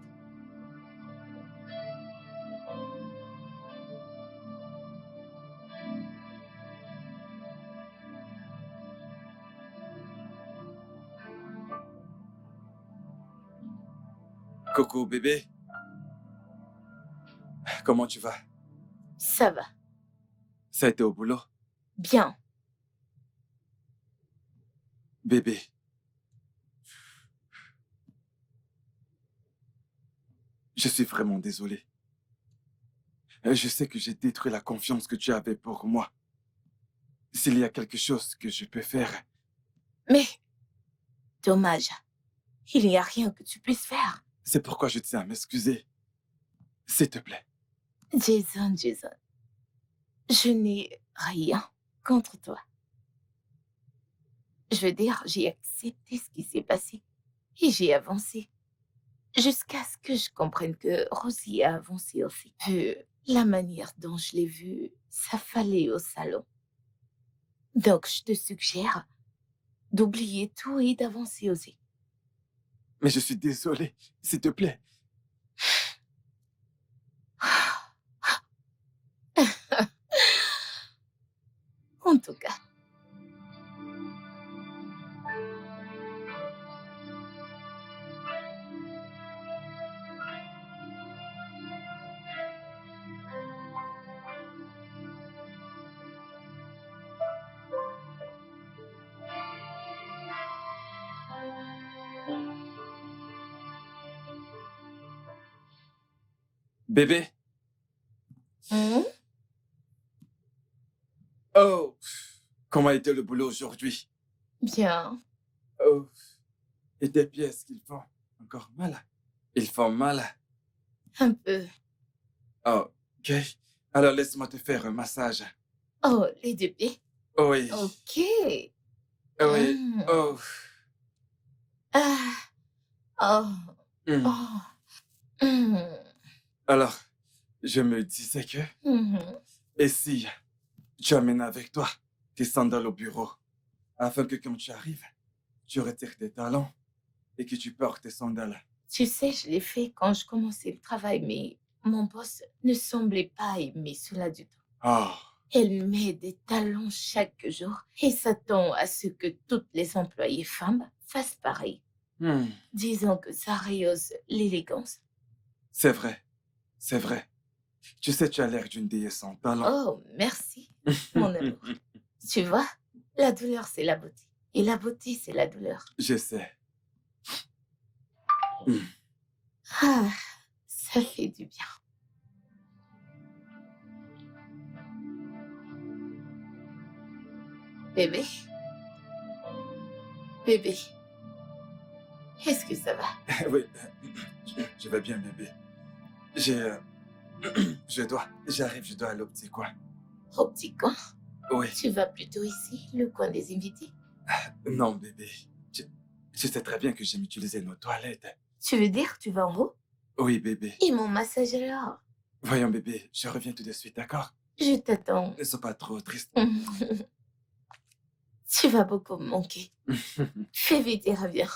Coco, bébé. Comment tu vas? Ça va. Ça a été au boulot? Bien. Bébé. Je suis vraiment désolé. Je sais que j'ai détruit la confiance que tu avais pour moi. S'il y a quelque chose que je peux faire... Mais, dommage. Il n'y a rien que tu puisses faire. C'est pourquoi je tiens à m'excuser. S'il te plaît. Jason, je n'ai rien contre toi. Je veux dire, j'ai accepté ce qui s'est passé et j'ai avancé. Jusqu'à ce que je comprenne que Rosie a avancé aussi. Vu la manière dont je l'ai vue s'affaler au salon. Donc, je te suggère d'oublier tout et d'avancer aussi. Mais je suis désolé. S'il te plaît. En tout cas. Bébé. Hum? Oh. Comment a été le boulot aujourd'hui? Bien. Oh. Et tes pièces qu'ils font encore mal? Ils font mal? Un peu. Oh, ok. Alors laisse-moi te faire un massage. Oh, les deux pieds. Oh oui. Ok. Oh oui. Hum. Oh. Ah. Oh. Hmm. Oh. Hum. Alors, je me disais que... Mhm. Et si tu amènes avec toi tes sandales au bureau, afin que quand tu arrives, tu retires tes talons et que tu portes tes sandales. Tu sais, je l'ai fait quand je commençais le travail, mais mon boss ne semblait pas aimer cela du tout. Oh. Elle met des talons chaque jour et s'attend à ce que toutes les employées femmes fassent pareil. Hmm. Disons que ça rehausse l'élégance. C'est vrai. C'est vrai. Tu sais, tu as l'air d'une déesse sans talent. Oh, merci, mon amour. Tu vois, la douleur, c'est la beauté. Et la beauté, c'est la douleur. Je sais. Hmm. Ah, ça fait du bien. Bébé, bébé, est-ce que ça va? Oui, je vais bien, bébé. J'ai... J'arrive, je dois aller au petit coin. Au petit coin? Oui. Tu vas plutôt ici, le coin des invités? Non, bébé. Je sais très bien que j'aime utiliser nos toilettes. Tu veux dire, tu vas en haut? Oui, bébé. Et mon massage alors? Voyons, bébé, je reviens tout de suite, d'accord? Je t'attends. Ne sois pas trop triste. Tu vas beaucoup me manquer. Fais vite et reviens.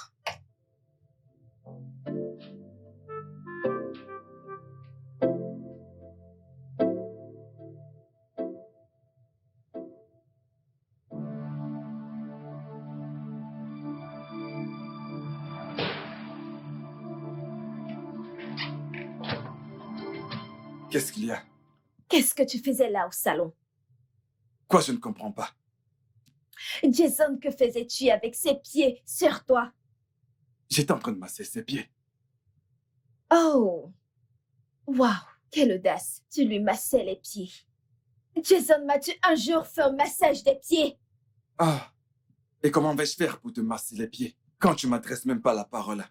Qu'est-ce qu'il y a? Qu'est-ce que tu faisais là au salon? Quoi, je ne comprends pas. Jason, que faisais-tu avec ses pieds sur toi? J'étais en train de masser ses pieds. Oh! Waouh! Quelle audace! Tu lui massais les pieds. Jason, m'as-tu un jour fait un massage des pieds? Ah! Et comment vais-je faire pour te masser les pieds quand tu m'adresses même pas la parole?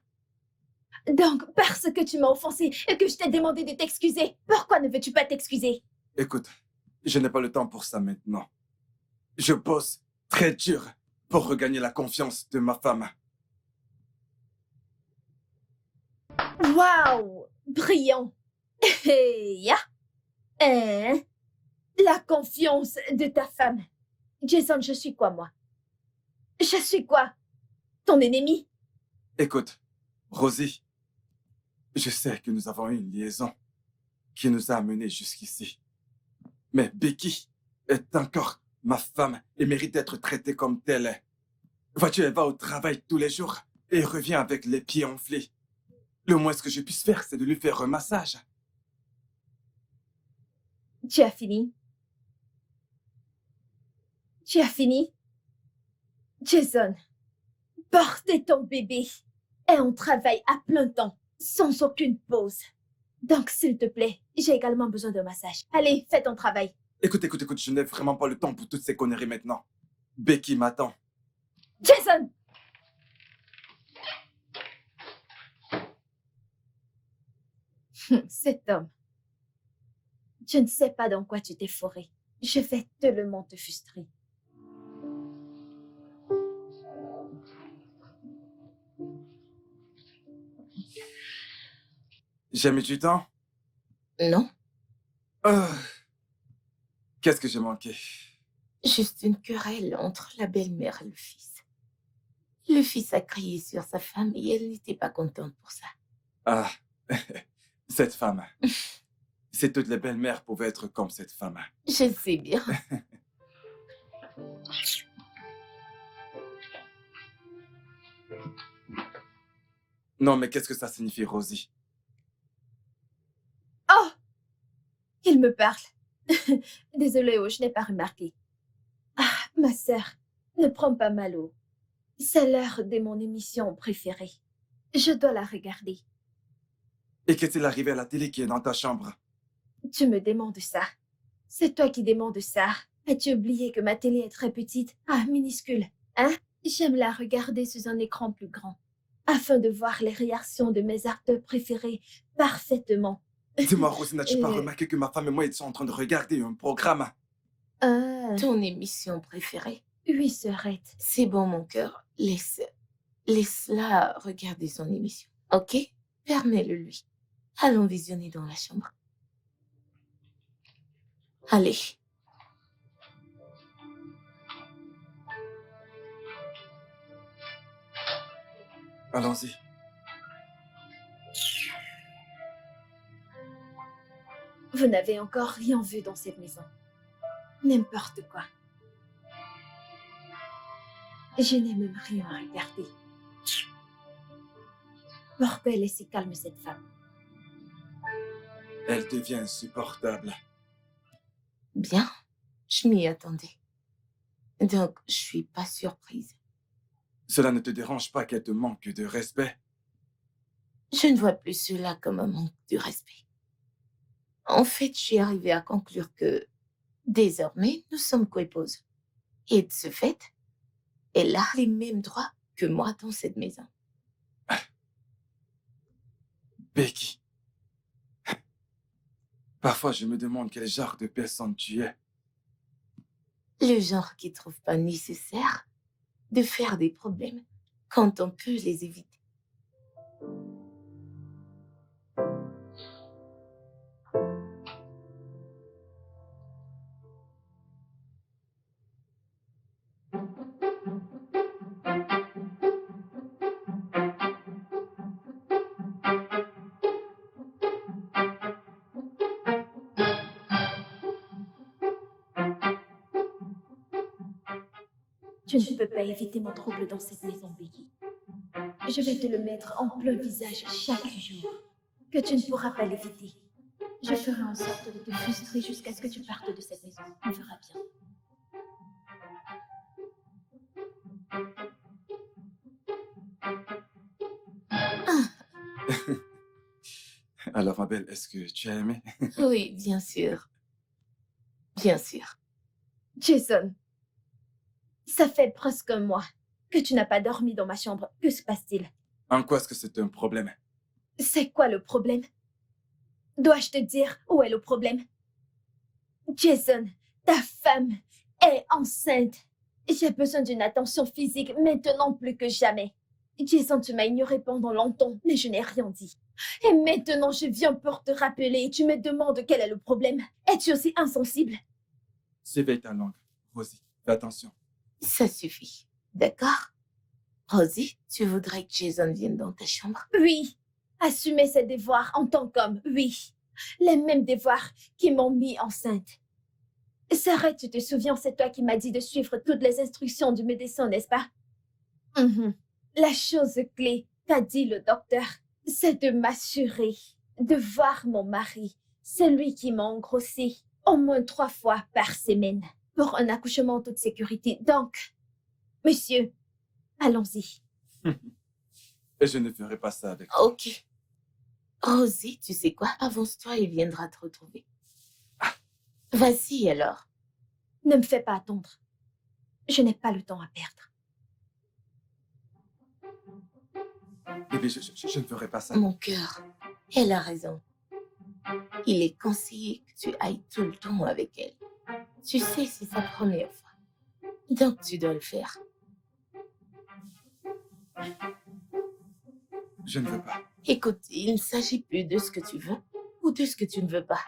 Donc, parce que tu m'as offensé et que je t'ai demandé de t'excuser, pourquoi ne veux-tu pas t'excuser? Écoute, je n'ai pas le temps pour ça maintenant. Je bosse très dur pour regagner la confiance de ma femme. Waouh! Brillant! Ya! Hein? La confiance de ta femme. Jason, je suis quoi, moi? Je suis quoi? Ton ennemi? Écoute, Rosie, je sais que nous avons eu une liaison qui nous a amenés jusqu'ici. Mais Becky est encore ma femme et mérite d'être traitée comme telle. Vois-tu, elle va au travail tous les jours et revient avec les pieds enflés. Le moins que je puisse faire, c'est de lui faire un massage. Tu as fini? Tu as fini? Jason, porter ton bébé et on travaille à plein temps, sans aucune pause. Donc, s'il te plaît, j'ai également besoin d'un massage. Allez, fais ton travail. Écoute, je n'ai vraiment pas le temps pour toutes ces conneries maintenant. Becky m'attend. Jason! Cet homme. Je ne sais pas dans quoi tu t'es foré. Je vais tellement te frustrer. J'ai mis du temps? Non, Ah, qu'est-ce que j'ai manqué? juste une querelle entre la belle-mère et le fils. Le fils a crié sur sa femme et elle n'était pas contente pour ça. Ah, cette femme. Si toutes les belles-mères pouvaient être comme cette femme. Je le sais bien. Non, mais qu'est-ce que ça signifie, Rosie? Oh! Il me parle. Désolée, oh, je n'ai pas remarqué. Ah, ma sœur, ne prends pas mal au. C'est l'heure de mon émission préférée. Je dois la regarder. Et qu'est-il arrivé à la télé qui est dans ta chambre? Tu me demandes ça. C'est toi qui demandes ça. As-tu oublié que ma télé est très petite? Ah, minuscule. Hein? J'aime la regarder sur un écran plus grand, afin de voir les réactions de mes acteurs préférés parfaitement. Dis-moi, Rosie, n'as-tu pas remarqué que ma femme et moi étions en train de regarder un programme? Ah, Ton émission préférée? oui, sœurette. C'est bon, mon cœur. Laisse-la regarder son émission. Ok? Permets-le lui. Allons visionner dans la chambre. Allez. Allons-y. Vous n'avez encore rien vu dans cette maison. N'importe quoi. Je n'ai même rien à regarder. Pourquoi laisser calme cette femme? Elle devient insupportable. Bien, je m'y attendais. Donc, je suis pas surprise. Cela ne te dérange pas qu'elle te manque de respect? Je ne vois plus cela comme un manque de respect. En fait, je suis arrivée à conclure que, désormais, nous sommes coépouses. Et de ce fait, elle a les mêmes droits que moi dans cette maison. Becky. Parfois, je me demande quel genre de personne tu es. Le genre qui trouve pas nécessaire de faire des problèmes quand on peut les éviter. Tu ne peux pas éviter mon trouble dans cette maison, Becky. Je vais te le mettre en plein visage chaque jour, que tu ne pourras pas l'éviter. Je ferai en sorte de te frustrer jusqu'à ce que tu partes de cette maison. On verra bien. Alors, ma belle, est-ce que tu as aimé? Oui, bien sûr. Bien sûr. Jason, ça fait presque un mois que tu n'as pas dormi dans ma chambre. Que se passe-t-il? En quoi est-ce que c'est un problème? C'est quoi le problème? Dois-je te dire où est le problème? Jason, ta femme est enceinte. J'ai besoin d'une attention physique maintenant plus que jamais. Jason, tu m'as ignoré pendant longtemps, mais je n'ai rien dit. Et maintenant, je viens pour te rappeler et tu me demandes quel est le problème. Es-tu aussi insensible? Surveille ta langue. Rosie, fais attention. Ça suffit. D'accord? Rosie, tu voudrais que Jason vienne dans ta chambre? Oui, assumer ses devoirs en tant qu'homme, oui. Les mêmes devoirs qui m'ont mis enceinte. Sarah, tu te souviens, c'est toi qui m'as dit de suivre toutes les instructions du médecin, n'est-ce pas? La chose clé, qu'a dit le docteur, c'est de m'assurer de voir mon mari, celui qui m'a engrossé, au moins 3 fois par semaine, pour un accouchement en toute sécurité. Donc, monsieur, allons-y. Et je ne ferai pas ça avec toi. Ok. Rosie, tu sais quoi? Avance-toi, il viendra te retrouver. Vas-y alors. Ne me fais pas attendre. Je n'ai pas le temps à perdre. Bébé, je ne ferai pas ça. Mon cœur, elle a raison. Il est conseillé que tu ailles tout le temps avec elle. Tu sais, c'est sa première fois. Donc tu dois le faire. Je ne veux pas. Écoute, il ne s'agit plus de ce que tu veux ou de ce que tu ne veux pas,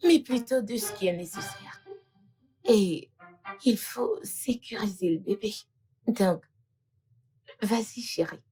mais plutôt de ce qui est nécessaire. Et il faut sécuriser le bébé. Donc, vas-y chérie.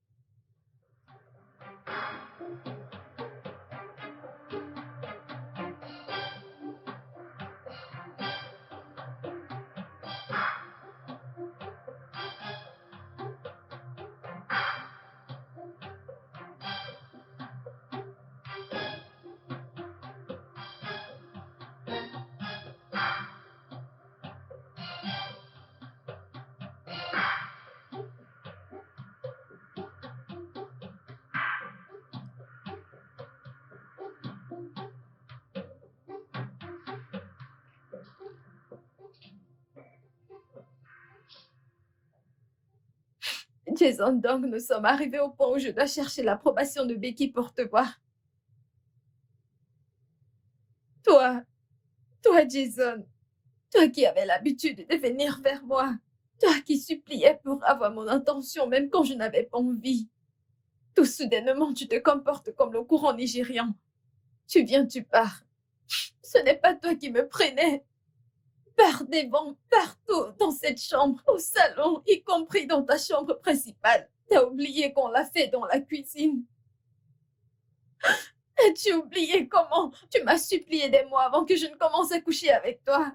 Jason, donc nous sommes arrivés au point où je dois chercher l'approbation de Becky pour te voir. Toi, Jason, toi qui avais l'habitude de venir vers moi, toi qui suppliais pour avoir mon attention même quand je n'avais pas envie. Tout soudainement, tu te comportes comme le courant nigérian. Tu viens, tu pars. Ce n'est pas toi qui me prenais. Par des vents, partout, dans cette chambre, au salon, y compris dans ta chambre principale. T'as oublié qu'on l'a fait dans la cuisine. As-tu oublié comment tu m'as supplié des mois avant que je ne commence à coucher avec toi?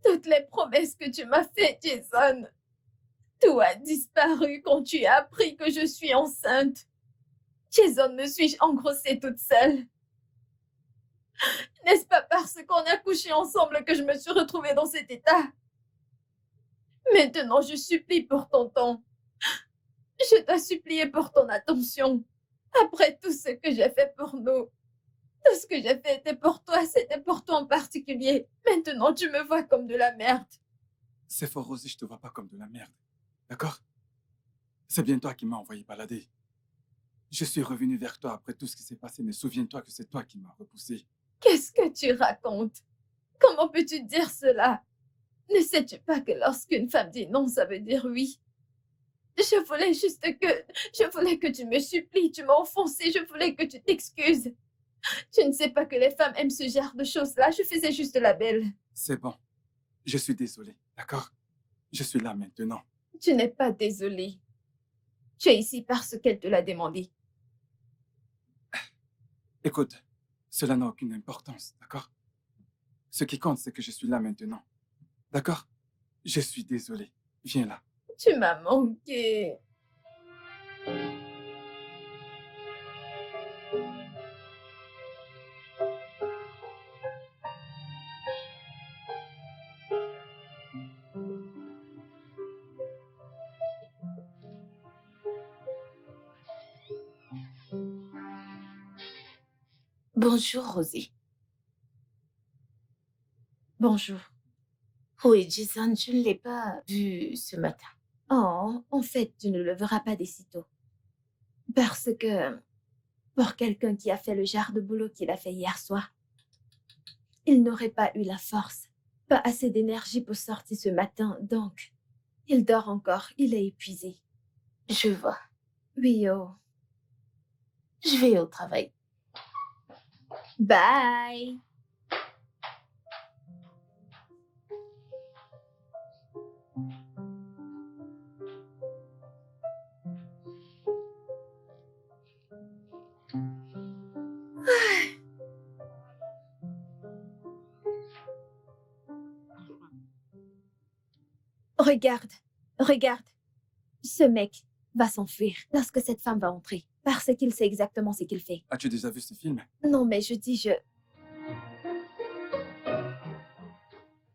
Toutes les promesses que tu m'as faites, Jason. Tout a disparu quand tu as appris que je suis enceinte. Jason, me suis-je engrossée toute seule? N'est-ce pas parce qu'on a couché ensemble que je me suis retrouvée dans cet état? Maintenant, je supplie pour ton temps. Je dois supplier pour ton attention. Après tout ce que j'ai fait pour nous, tout ce que j'ai fait était pour toi, c'était pour toi en particulier. Maintenant, tu me vois comme de la merde. C'est faux, Rosie, je te vois pas comme de la merde. D'accord? C'est bien toi qui m'as envoyé balader. Je suis revenu vers toi après tout ce qui s'est passé, mais souviens-toi que c'est toi qui m'as repoussé. Qu'est-ce que tu racontes? Comment peux-tu dire cela? Ne sais-tu pas que lorsqu'une femme dit non, ça veut dire oui? Je voulais que tu me supplies, tu m'as offensé, je voulais que tu t'excuses. Tu ne sais pas que les femmes aiment ce genre de choses-là, je faisais juste la belle. C'est bon. Je suis désolé, d'accord? Je suis là maintenant. Tu n'es pas désolée. Tu es ici parce qu'elle te l'a demandé. Écoute, cela n'a aucune importance, d'accord? Ce qui compte, c'est que je suis là maintenant. D'accord? Je suis désolé. Viens là. Tu m'as manqué. Bonjour, Rosie. Bonjour. Oui, Jason, je ne l'ai pas vu ce matin. Oh, en fait, tu ne le verras pas d'ici tôt. Parce que, pour quelqu'un qui a fait le genre de boulot qu'il a fait hier soir, il n'aurait pas eu la force, pas assez d'énergie pour sortir ce matin, donc il dort encore, il est épuisé. Je vois. Oui, oh. Je vais au travail. Bye. Regarde, regarde. Ce mec va s'enfuir lorsque cette femme va entrer, parce qu'il sait exactement ce qu'il fait. As-tu déjà vu ce film? Non, mais je dis je...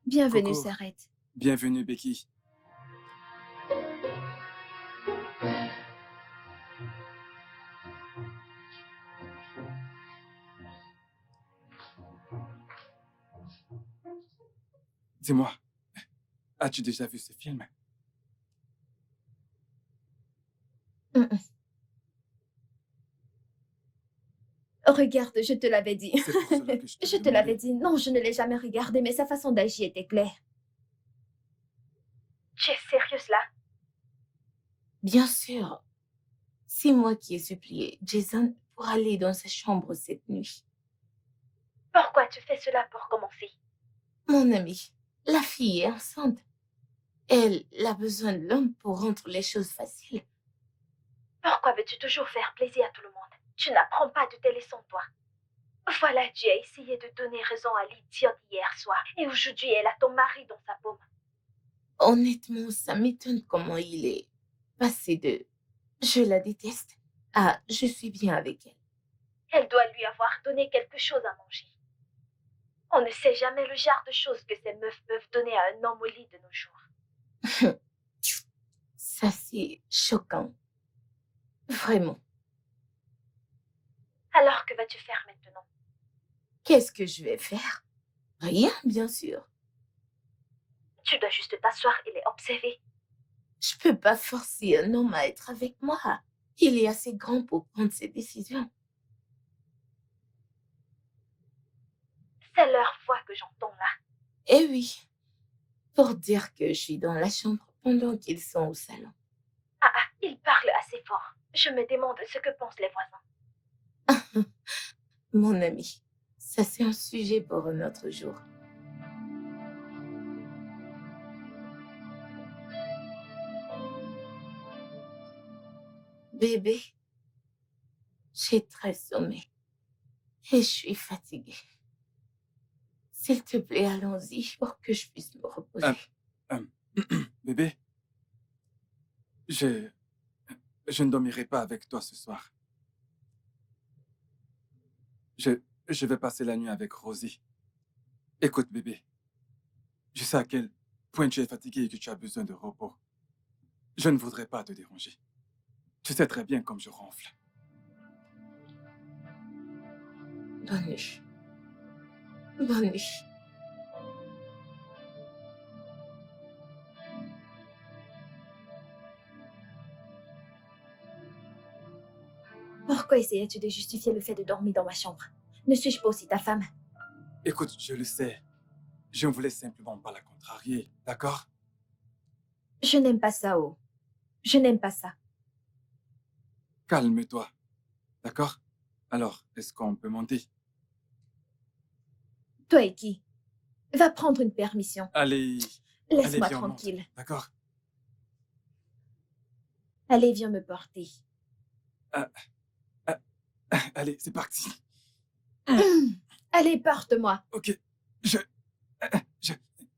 Bienvenue, Coco, s'arrête. bienvenue, Becky. Dis-moi, as-tu déjà vu ce film? Regarde, je te l'avais dit. C'est pour cela que je te Je l'ai te l'avais demandé. dit. Non, je ne l'ai jamais regardé, mais sa façon d'agir était claire. Tu es sérieuse là? Bien sûr, c'est moi qui ai supplié Jason pour aller dans sa chambre cette nuit. Pourquoi tu fais cela pour commencer? Mon ami, la fille est enceinte. Elle a besoin de l'homme pour rendre les choses faciles. Pourquoi veux-tu toujours faire plaisir à tout le monde? Tu n'apprends pas de tes leçons, toi. Voilà, tu as essayé de donner raison à l'idiote hier soir, et aujourd'hui elle a ton mari dans sa paume. Honnêtement, ça m'étonne comment il est passé de je la déteste à je suis bien avec elle. Elle doit lui avoir donné quelque chose à manger. On ne sait jamais le genre de choses que ces meufs peuvent donner à un homme au lit de nos jours. Ça, c'est choquant. Vraiment. Alors que vas-tu faire maintenant? Qu'est-ce que je vais faire? Rien, bien sûr. Tu dois juste t'asseoir et les observer. Je peux pas forcer un homme à être avec moi. Il est assez grand pour prendre ses décisions. C'est leur voix que j'entends là. Eh oui, pour dire que je suis dans la chambre pendant qu'ils sont au salon. Ah, ils parlent assez fort. Je me demande ce que pensent les voisins. Mon ami, ça c'est un sujet pour un autre jour. Bébé, j'ai très sommeil et je suis fatiguée. S'il te plaît, allons-y pour que je puisse me reposer. Bébé, je ne dormirai pas avec toi ce soir. Je je vais passer la nuit avec Rosie. Écoute, bébé, je sais à quel point tu es fatigué et que tu as besoin de repos. Je ne voudrais pas te déranger. Tu sais très bien comme je ronfle. Bonne nuit. Bonne nuit. Pourquoi essayais-tu de justifier le fait de dormir dans ma chambre? Ne suis-je pas aussi ta femme? Écoute, je le sais. Je ne voulais simplement pas la contrarier, d'accord? Je n'aime pas ça, oh. Je n'aime pas ça. Calme-toi, d'accord? Alors, est-ce qu'on peut monter? Toi et qui? Va prendre une permission. Allez, Laisse-moi viens, on monte, tranquille. d'accord? Allez, viens me porter. Ah, ah, allez, c'est parti. Allez, porte-moi. Ok, je-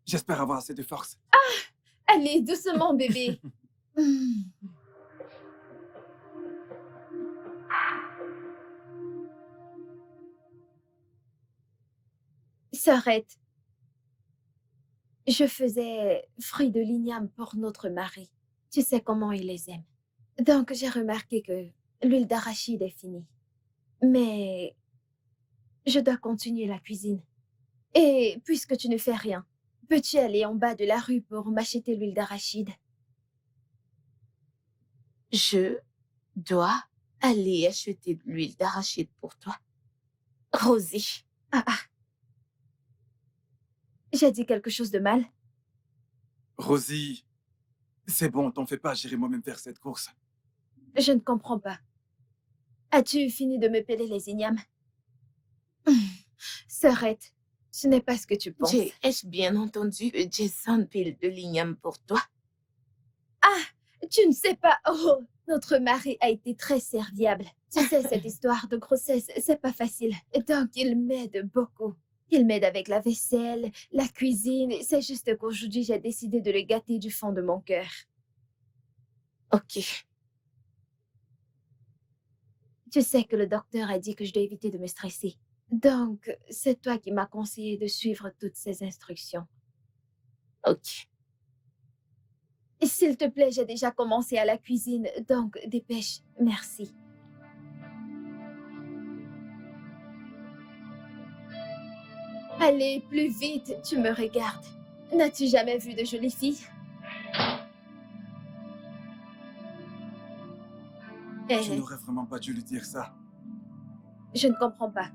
j'espère avoir assez de force. Allez, doucement, bébé. S'arrête. Je faisais fruits de l'igname pour notre mari. Tu sais comment il les aime. Donc, j'ai remarqué que l'huile d'arachide est finie. Mais je dois continuer la cuisine. Et puisque tu ne fais rien, peux-tu aller en bas de la rue pour m'acheter l'huile d'arachide? Je dois aller acheter de l'huile d'arachide pour toi. Rosie, Ah ah. J'ai dit quelque chose de mal? Rosie, c'est bon, t'en fais pas, j'irai moi-même faire cette course. Je ne comprends pas. As-tu fini de me peler les ignames? S'arrête. Ce n'est pas ce que tu penses. ai-je bien entendu que Jason pile de l'igname pour toi? Ah, tu ne sais pas. Oh, notre mari a été très serviable. Tu sais, cette histoire de grossesse, c'est pas facile. Donc, il m'aide beaucoup. Il m'aide avec la vaisselle, la cuisine. C'est juste qu'aujourd'hui, j'ai décidé de le gâter du fond de mon cœur. Ok. Tu sais que le docteur a dit que je dois éviter de me stresser. Donc, c'est toi qui m'as conseillé de suivre toutes ces instructions. Ok. S'il te plaît, j'ai déjà commencé à la cuisine, donc dépêche. Merci. Allez, plus vite, tu me regardes. N'as-tu jamais vu de jolies filles? Tu n'aurais vraiment pas dû lui dire ça. Je ne comprends pas.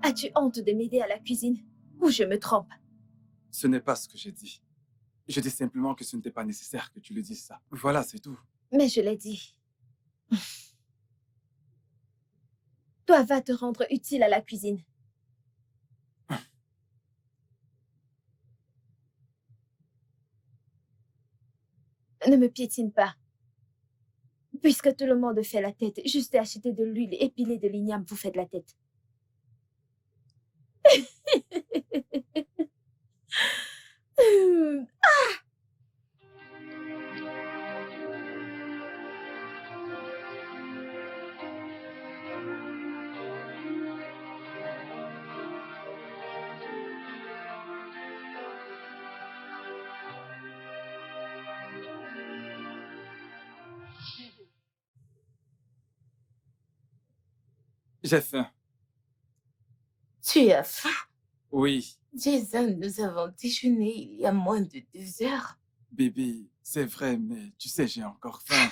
As-tu honte de m'aider à la cuisine? Ou je me trompe? Ce n'est pas ce que j'ai dit. Je dis simplement que ce n'était pas nécessaire que tu lui dises ça. Voilà, c'est tout. Mais je l'ai dit. Toi, va te rendre utile à la cuisine. Ne me piétine pas. Puisque tout le monde fait la tête, juste acheter de l'huile et piler de l'igname, vous faites la tête. J'ai faim. Tu as faim? Oui, Jason, nous avons déjeuné il y a moins de 2 heures. bébé, c'est vrai, mais tu sais, j'ai encore faim.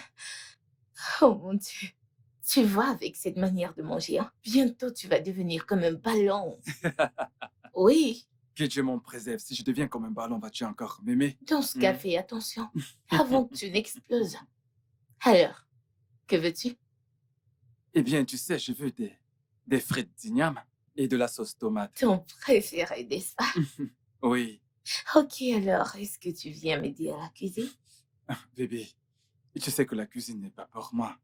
Oh mon Dieu. Tu vois, avec cette manière de manger, hein, bientôt tu vas devenir comme un ballon. Oui, Que Dieu m'en préserve. Si je deviens comme un ballon, vas-tu encore m'aimer? dans ce café, attention, avant que tu n'exploses. Alors, que veux-tu? Eh bien, tu sais, je veux des frites d'igname et de la sauce tomate. Ton préféré, n'est-ce pas? Oui, Ok, alors, est-ce que tu viens m'aider à la cuisine? bébé, tu sais que la cuisine n'est pas pour moi.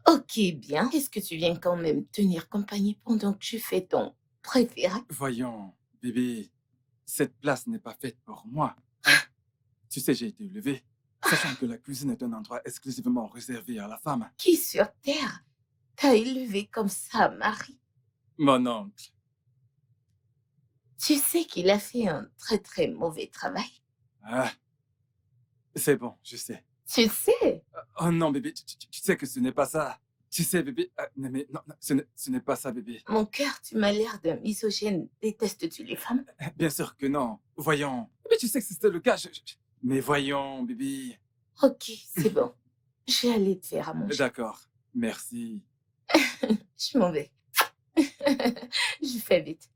Ok, bien. Est-ce que tu viens quand même tenir compagnie pendant que je fais ton préféré? Voyons, bébé, cette place n'est pas faite pour moi. Tu sais, j'ai été élevé, sachant que la cuisine est un endroit exclusivement réservé à la femme. Qui sur Terre t'a élevé comme ça, Marie? Mon oncle. Tu sais qu'il a fait un très très mauvais travail. Ah, c'est bon, je sais. Tu sais, Oh non, bébé, tu sais que ce n'est pas ça. Tu sais, bébé, non, mais non, non, ce n'est pas ça, bébé. mon cœur, tu m'as l'air d'un misogyne. Détestes-tu les femmes? Bien sûr que non. Voyons. Mais tu sais que si c'était le cas, Mais voyons, bébé. Ok, c'est bon. Je vais aller te faire à manger. D'accord, merci. Je m'en vais. Je fais vite.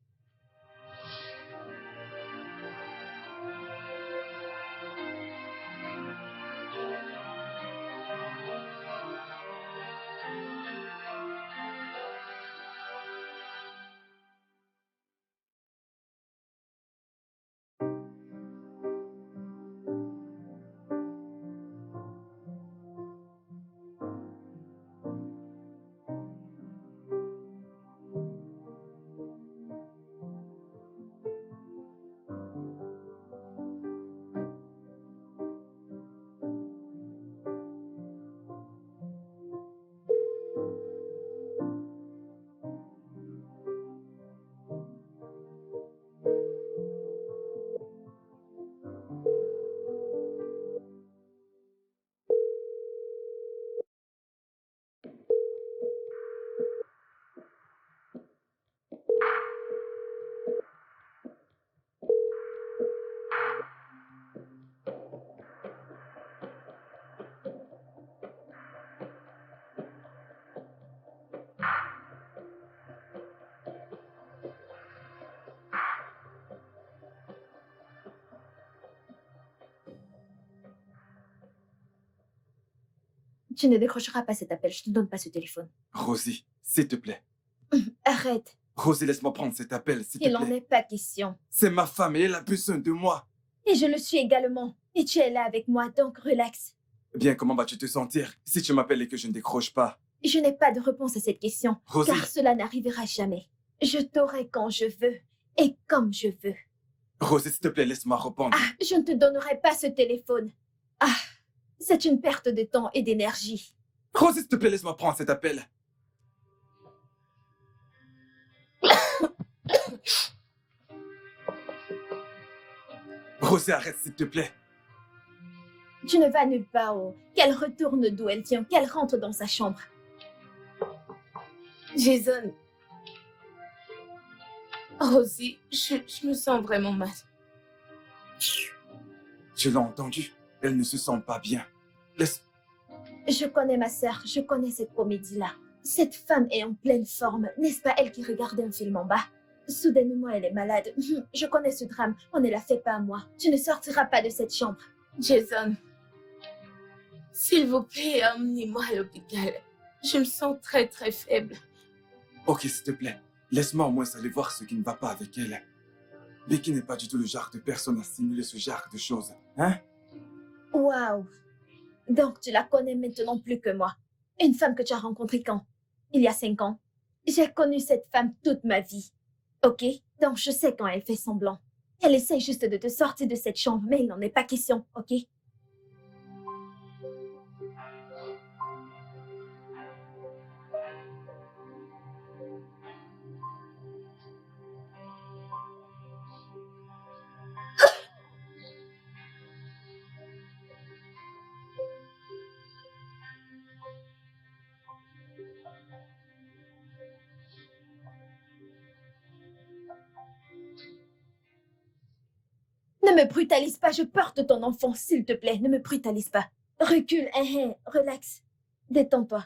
Tu ne décrocheras pas cet appel, je ne te donne pas ce téléphone. Rosie, s'il te plaît. Arrête, Rosie, laisse-moi prendre cet appel, s'il te il n'en plaît. est pas question. C'est ma femme et elle a besoin de moi. Et je le suis également. Et tu es là avec moi, donc relax. Bien, comment vas-tu te sentir si tu m'appelles et que je ne décroche pas? Je n'ai pas de réponse à cette question, Rosie. car cela n'arrivera jamais. Je t'aurai quand je veux et comme je veux. Rosie, s'il te plaît, laisse-moi répondre. Ah, je ne te donnerai pas ce téléphone. Ah, c'est une perte de temps et d'énergie. Rosie, s'il te plaît, laisse-moi prendre cet appel. Rosie, arrête, s'il te plaît. Tu ne vas nulle part, oh. Qu'elle retourne d'où elle vient, qu'elle rentre dans sa chambre. Jason. Rosie, je me sens vraiment mal. Tu l'as entendu? Elle ne se sent pas bien. Laisse... Je connais ma sœur, je connais cette comédie-là. Cette femme est en pleine forme, n'est-ce pas elle qui regarde un film en bas? Soudainement, elle est malade. Je connais ce drame, on ne la fait pas à moi. Tu ne sortiras pas de cette chambre. Jason, s'il vous plaît, emmenez-moi à l'hôpital. Je me sens très très faible. Ok, s'il te plaît. Laisse-moi au moins aller voir ce qui ne va pas avec elle. Becky n'est pas du tout le genre de personne à simuler ce genre de choses. Hein? Waouh! Donc tu la connais maintenant plus que moi. Une femme que tu as rencontrée quand? Il y a 5 ans. J'ai connu cette femme toute ma vie. Ok? Donc je sais quand elle fait semblant. Elle essaie juste de te sortir de cette chambre, mais il n'en est pas question, ok? Ne me brutalise pas, je porte ton enfant, s'il te plaît, ne me brutalise pas. Recule, relax. Détends-toi.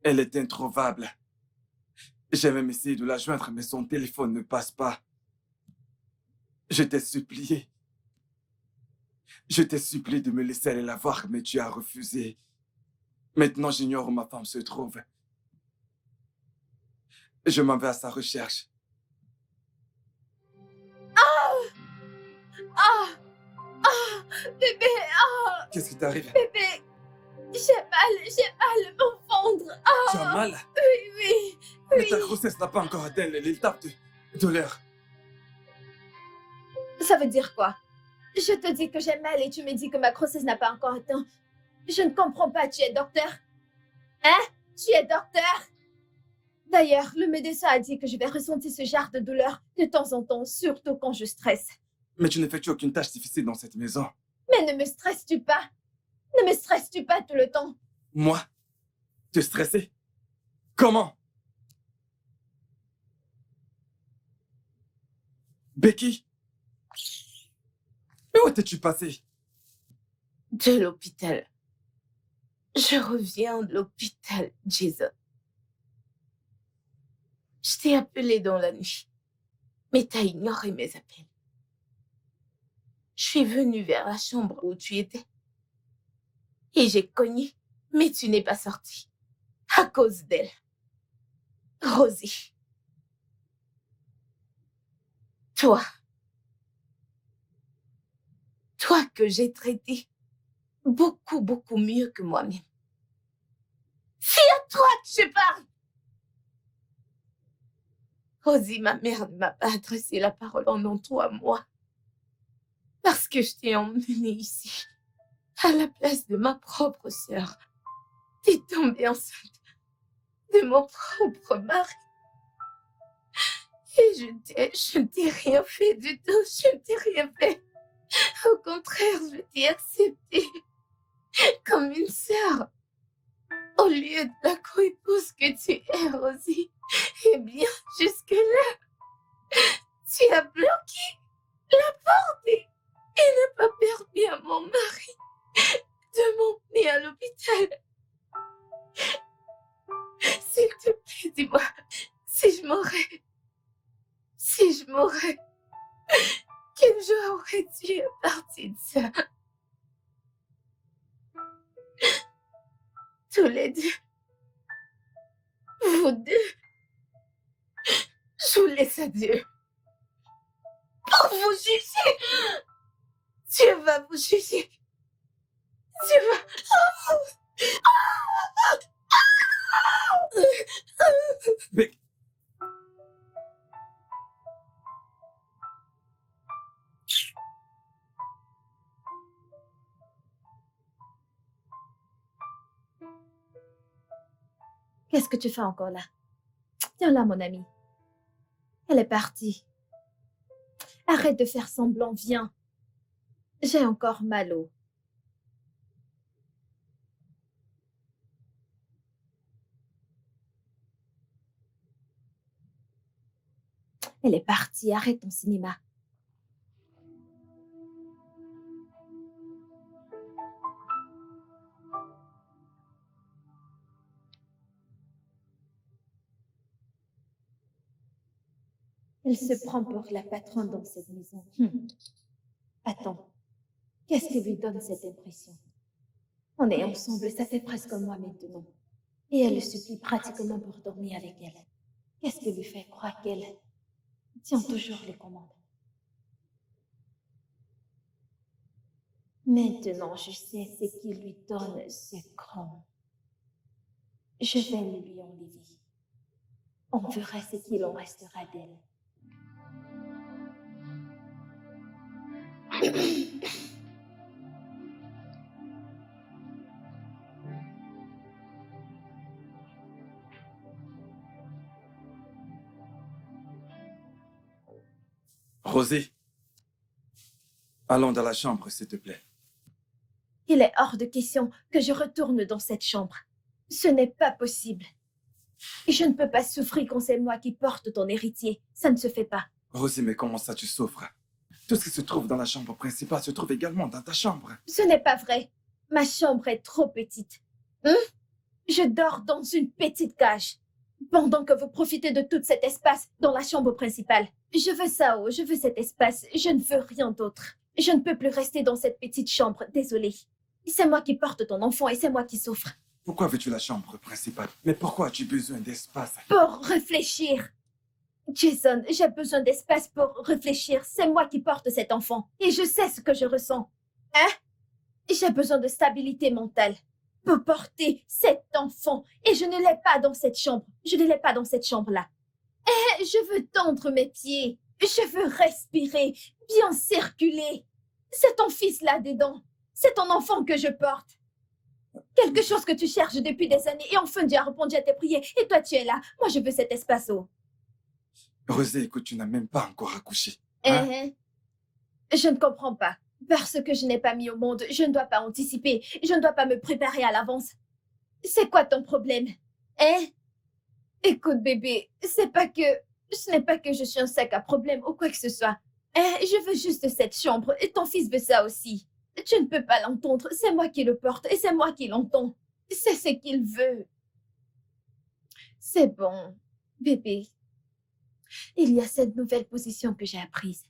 Elle est introuvable. J'ai même essayé de la joindre, mais son téléphone ne passe pas. Je t'ai supplié. Je t'ai supplié de me laisser aller la voir, mais tu as refusé. Maintenant, j'ignore où ma femme se trouve. Je m'en vais à sa recherche. Bébé, Qu'est-ce qui t'arrive? bébé, j'ai mal au ventre. Tu as mal? Oui, Mais ta grossesse n'a pas encore atteint l'étape Douleur. Ça veut dire quoi? Je te dis que j'ai mal et tu me dis que ma grossesse n'a pas encore atteint. Je ne comprends pas, tu es docteur? Hein? Tu es docteur? D'ailleurs, le médecin a dit que je vais ressentir ce genre de douleur de temps en temps, surtout quand je stresse. Mais tu n'effectues aucune tâche difficile dans cette maison. Mais ne me stresses-tu pas? Ne me stresses-tu pas tout le temps? Moi? Te stresser? Comment? Becky? Mais où étais-tu passé? De l'hôpital. Je reviens de l'hôpital, Jason. Je t'ai appelé dans la nuit, mais t'as ignoré mes appels. Je suis venue vers la chambre où tu étais et j'ai cogné, mais tu n'es pas sortie à cause d'elle. Rosie. Toi que j'ai traité beaucoup, beaucoup mieux que moi-même. C'est à toi que je parle. Rosie, ma mère ne m'a pas adressé la parole en toi, moi. Parce que je t'ai emmenée ici, à la place de ma propre sœur. T'es tombée enceinte de mon propre mari. Et je ne t'ai rien fait du tout, je ne t'ai rien fait. Au contraire, je t'ai acceptée comme une sœur. Au lieu de la co-épouse que tu es, Rosie. Eh bien, jusque-là, tu as bloqué la porte et n'as pas permis à mon mari de m'emmener à l'hôpital. S'il te plaît, dis-moi, si je m'aurais, quelle joie aurais-tu à partir de ça? Tous les deux, vous deux, je vous laisse à Dieu pour vous juger. Dieu va vous juger. Dieu va... Becky. Qu'est-ce que tu fais encore là? Viens là, mon ami. Elle est partie. Arrête de faire semblant, viens. J'ai encore mal au... Elle est partie, arrête ton cinéma. Elle se prend pour la patronne dans cette maison. Attends, qu'est-ce qui lui donne cette impression? On est ensemble, ça fait presque un mois maintenant. Et elle le supplie pratiquement pour dormir avec elle. Qu'est-ce qui lui fait croire qu'elle tient toujours les commandes? Maintenant, je sais ce qui lui donne ce cran. Je vais le lui enlever. On verra ce qu'il en restera d'elle. Rosie. Allons dans la chambre, s'il te plaît. Il est hors de question que je retourne dans cette chambre. Ce n'est pas possible. Je ne peux pas souffrir quand c'est moi qui porte ton héritier. Ça ne se fait pas. Rosie, mais comment ça tu souffres? Tout ce qui se trouve dans la chambre principale se trouve également dans ta chambre. Ce n'est pas vrai. Ma chambre est trop petite. Je dors dans une petite cage. Pendant que vous profitez de tout cet espace dans la chambre principale. Je veux ça, je veux cet espace. Je ne veux rien d'autre. Je ne peux plus rester dans cette petite chambre. Désolée. C'est moi qui porte ton enfant et c'est moi qui souffre. Pourquoi veux-tu la chambre principale? Mais pourquoi as-tu besoin d'espace? Pour réfléchir. Jason, j'ai besoin d'espace pour réfléchir. C'est moi qui porte cet enfant. Et je sais ce que je ressens. J'ai besoin de stabilité mentale pour porter cet enfant. Et je ne l'ai pas dans cette chambre. Je ne l'ai pas dans cette chambre-là. Je veux tendre mes pieds. Je veux respirer, bien circuler. C'est ton fils là-dedans. C'est ton enfant que je porte. Quelque chose que tu cherches depuis des années et enfin Dieu a répondu à tes prières. Et toi, tu es là. Moi, je veux cet espace-haut. Rosé, écoute, tu n'as même pas encore accouché. Hein? Je ne comprends pas. Parce que je n'ai pas mis au monde, je ne dois pas anticiper. Je ne dois pas me préparer à l'avance. C'est quoi ton problème? Écoute, bébé, ce n'est pas que je suis un sac à problème ou quoi que ce soit. Je veux juste cette chambre et ton fils veut ça aussi. Tu ne peux pas l'entendre, c'est moi qui le porte et c'est moi qui l'entends. C'est ce qu'il veut. C'est bon, bébé. Il y a cette nouvelle position que j'ai apprise.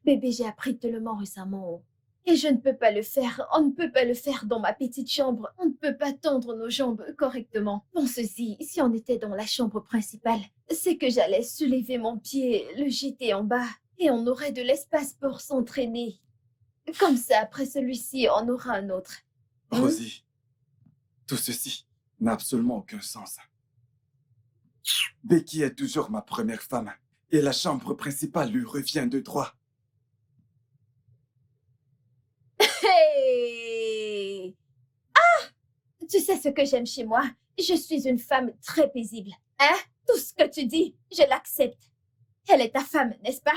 Bébé, j'ai appris tellement récemment. Et je ne peux pas le faire. On ne peut pas le faire dans ma petite chambre. On ne peut pas tendre nos jambes correctement. Bon, ceci, si on était dans la chambre principale, c'est que j'allais soulever mon pied, le jeter en bas, et on aurait de l'espace pour s'entraîner. Comme ça, après celui-ci, on aura un autre. Rosie, tout ceci n'a absolument aucun sens. Becky est toujours ma première femme, et la chambre principale lui revient de droit. Hey! Tu sais ce que j'aime chez moi? Je suis une femme très paisible. Tout ce que tu dis, je l'accepte. Elle est ta femme, n'est-ce pas?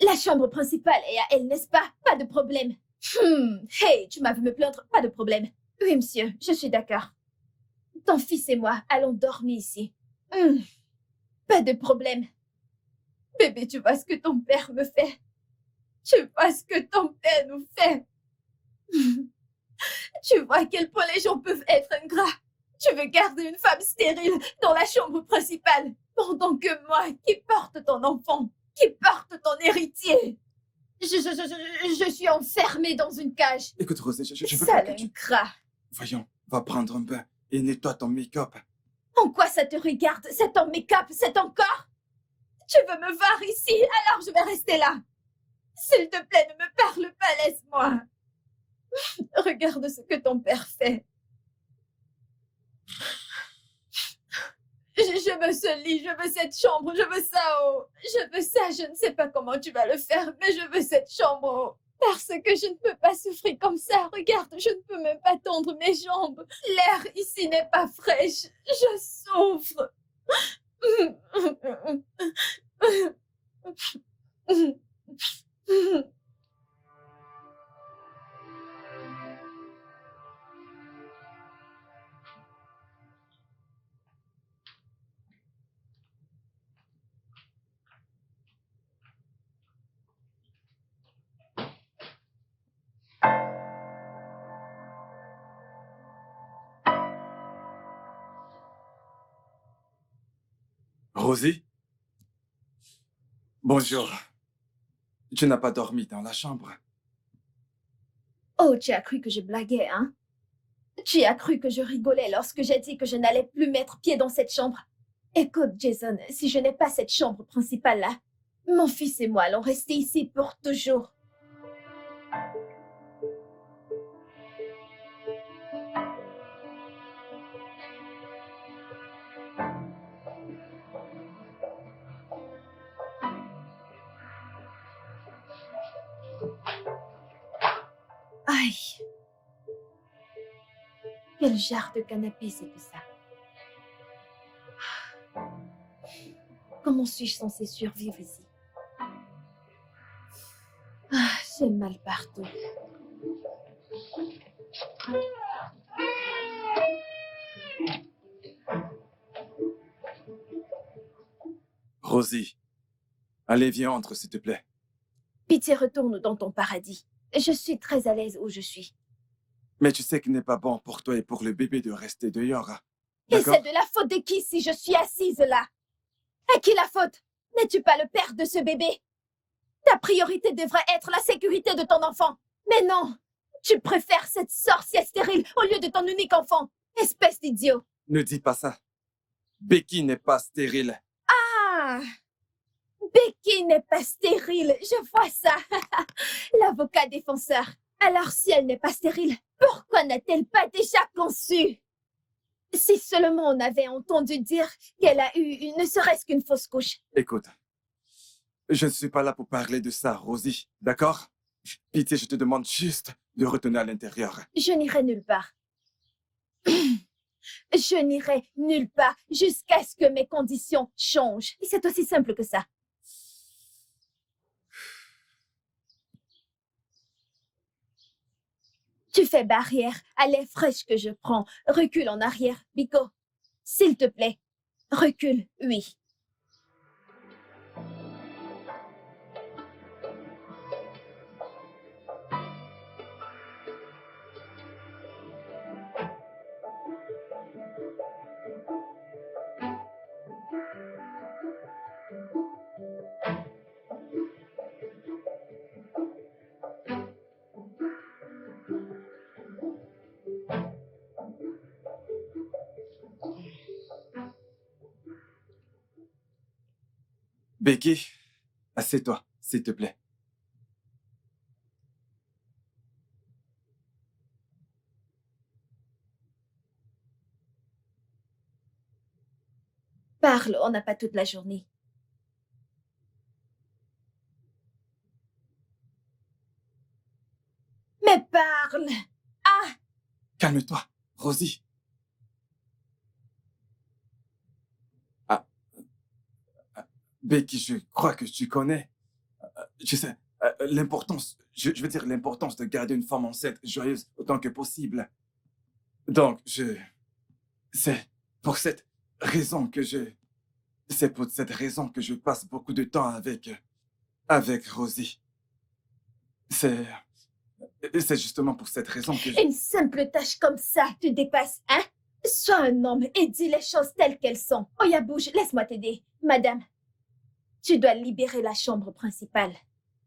La chambre principale est à elle, n'est-ce pas? Pas de problème. Hey, tu m'as vu me plaindre? Pas de problème. Oui, monsieur, je suis d'accord. Ton fils et moi allons dormir ici. Pas de problème. Bébé, tu vois ce que ton père me fait? Tu vois ce que ton père nous fait? Tu vois à quel point les gens peuvent être ingrats. Tu veux garder une femme stérile dans la chambre principale, pendant que moi, qui porte ton enfant, qui porte ton héritier, je suis enfermée dans une cage. Écoute, Rosé, je veux Sale pas que tu... ingrat. Voyons, va prendre un bain et nettoie ton make-up. En quoi ça te regarde? C'est ton make-up, c'est ton corps? Tu veux me voir ici, alors je vais rester là. S'il te plaît, ne me parle pas, laisse-moi. Regarde ce que ton père fait. Je veux ce lit, je veux cette chambre, je veux ça haut. Je veux ça, je ne sais pas comment tu vas le faire, mais je veux cette chambre haut. Parce que je ne peux pas souffrir comme ça. Regarde, je ne peux même pas tendre mes jambes. L'air ici n'est pas fraîche. Je souffre. Rosie? Bonjour. Tu n'as pas dormi dans la chambre? Oh, tu as cru que je blaguais, hein? Tu as cru que je rigolais lorsque j'ai dit que je n'allais plus mettre pied dans cette chambre? Écoute, Jason, si je n'ai pas cette chambre principale-là, mon fils et moi allons rester ici pour toujours. Aïe! Quel genre de canapé c'est que ça? Comment suis-je censée survivre ici? J'ai mal partout. Rosie, allez, viens, entre, s'il te plaît. Pitié, retourne dans ton paradis. Je suis très à l'aise où je suis. Mais tu sais qu'il n'est pas bon pour toi et pour le bébé de rester dehors. Et D'accord? c'est de la faute de qui si je suis assise là? À qui la faute? N'es-tu pas le père de ce bébé? Ta priorité devrait être la sécurité de ton enfant. Mais non, tu préfères cette sorcière stérile au lieu de ton unique enfant. Espèce d'idiot. Ne dis pas ça. Becky n'est pas stérile. Ah! Becky n'est pas stérile, je vois ça. L'avocat défenseur. Alors si elle n'est pas stérile, pourquoi n'a-t-elle pas déjà conçu? Si seulement on avait entendu dire qu'elle a eu ne serait-ce qu'une fausse couche. Écoute, je ne suis pas là pour parler de ça, Rosie, d'accord? Pitié, je te demande juste de retourner à l'intérieur. Je n'irai nulle part. Je n'irai nulle part jusqu'à ce que mes conditions changent. Et c'est aussi simple que ça. Tu fais barrière à l'air fraîche que je prends. Recule en arrière, Biko. S'il te plaît, recule, oui. Becky, assieds-toi, s'il te plaît. Parle, on n'a pas toute la journée. Mais parle! Ah! Calme-toi, Rosie. Ah, Becky, je crois que tu connais, je sais, l'importance, je veux dire l'importance de garder une femme enceinte joyeuse autant que possible. Donc, c'est pour cette raison que je passe beaucoup de temps avec Rosie. C'est justement pour cette raison que Une simple tâche comme ça te dépasse, hein? Sois un homme et dis les choses telles qu'elles sont. Oya, bouge, laisse-moi t'aider. Madame, tu dois libérer la chambre principale.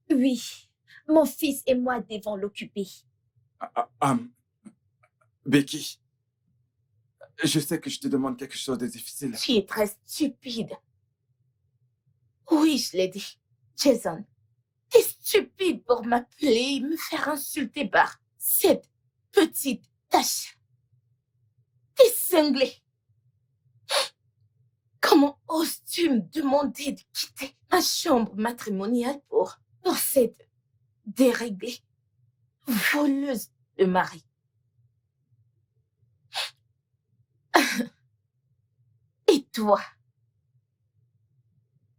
Oui, mon fils et moi devons l'occuper. Becky, je sais que je te demande quelque chose de difficile. Tu es très stupide. Oui, je l'ai dit. Jason, t'es stupide pour m'appeler et me faire insulter par cette petite tâche. T'es cinglé. Comment oses-tu me demander de quitter ma chambre matrimoniale pour cette déréglée, voleuse de mari? Et toi,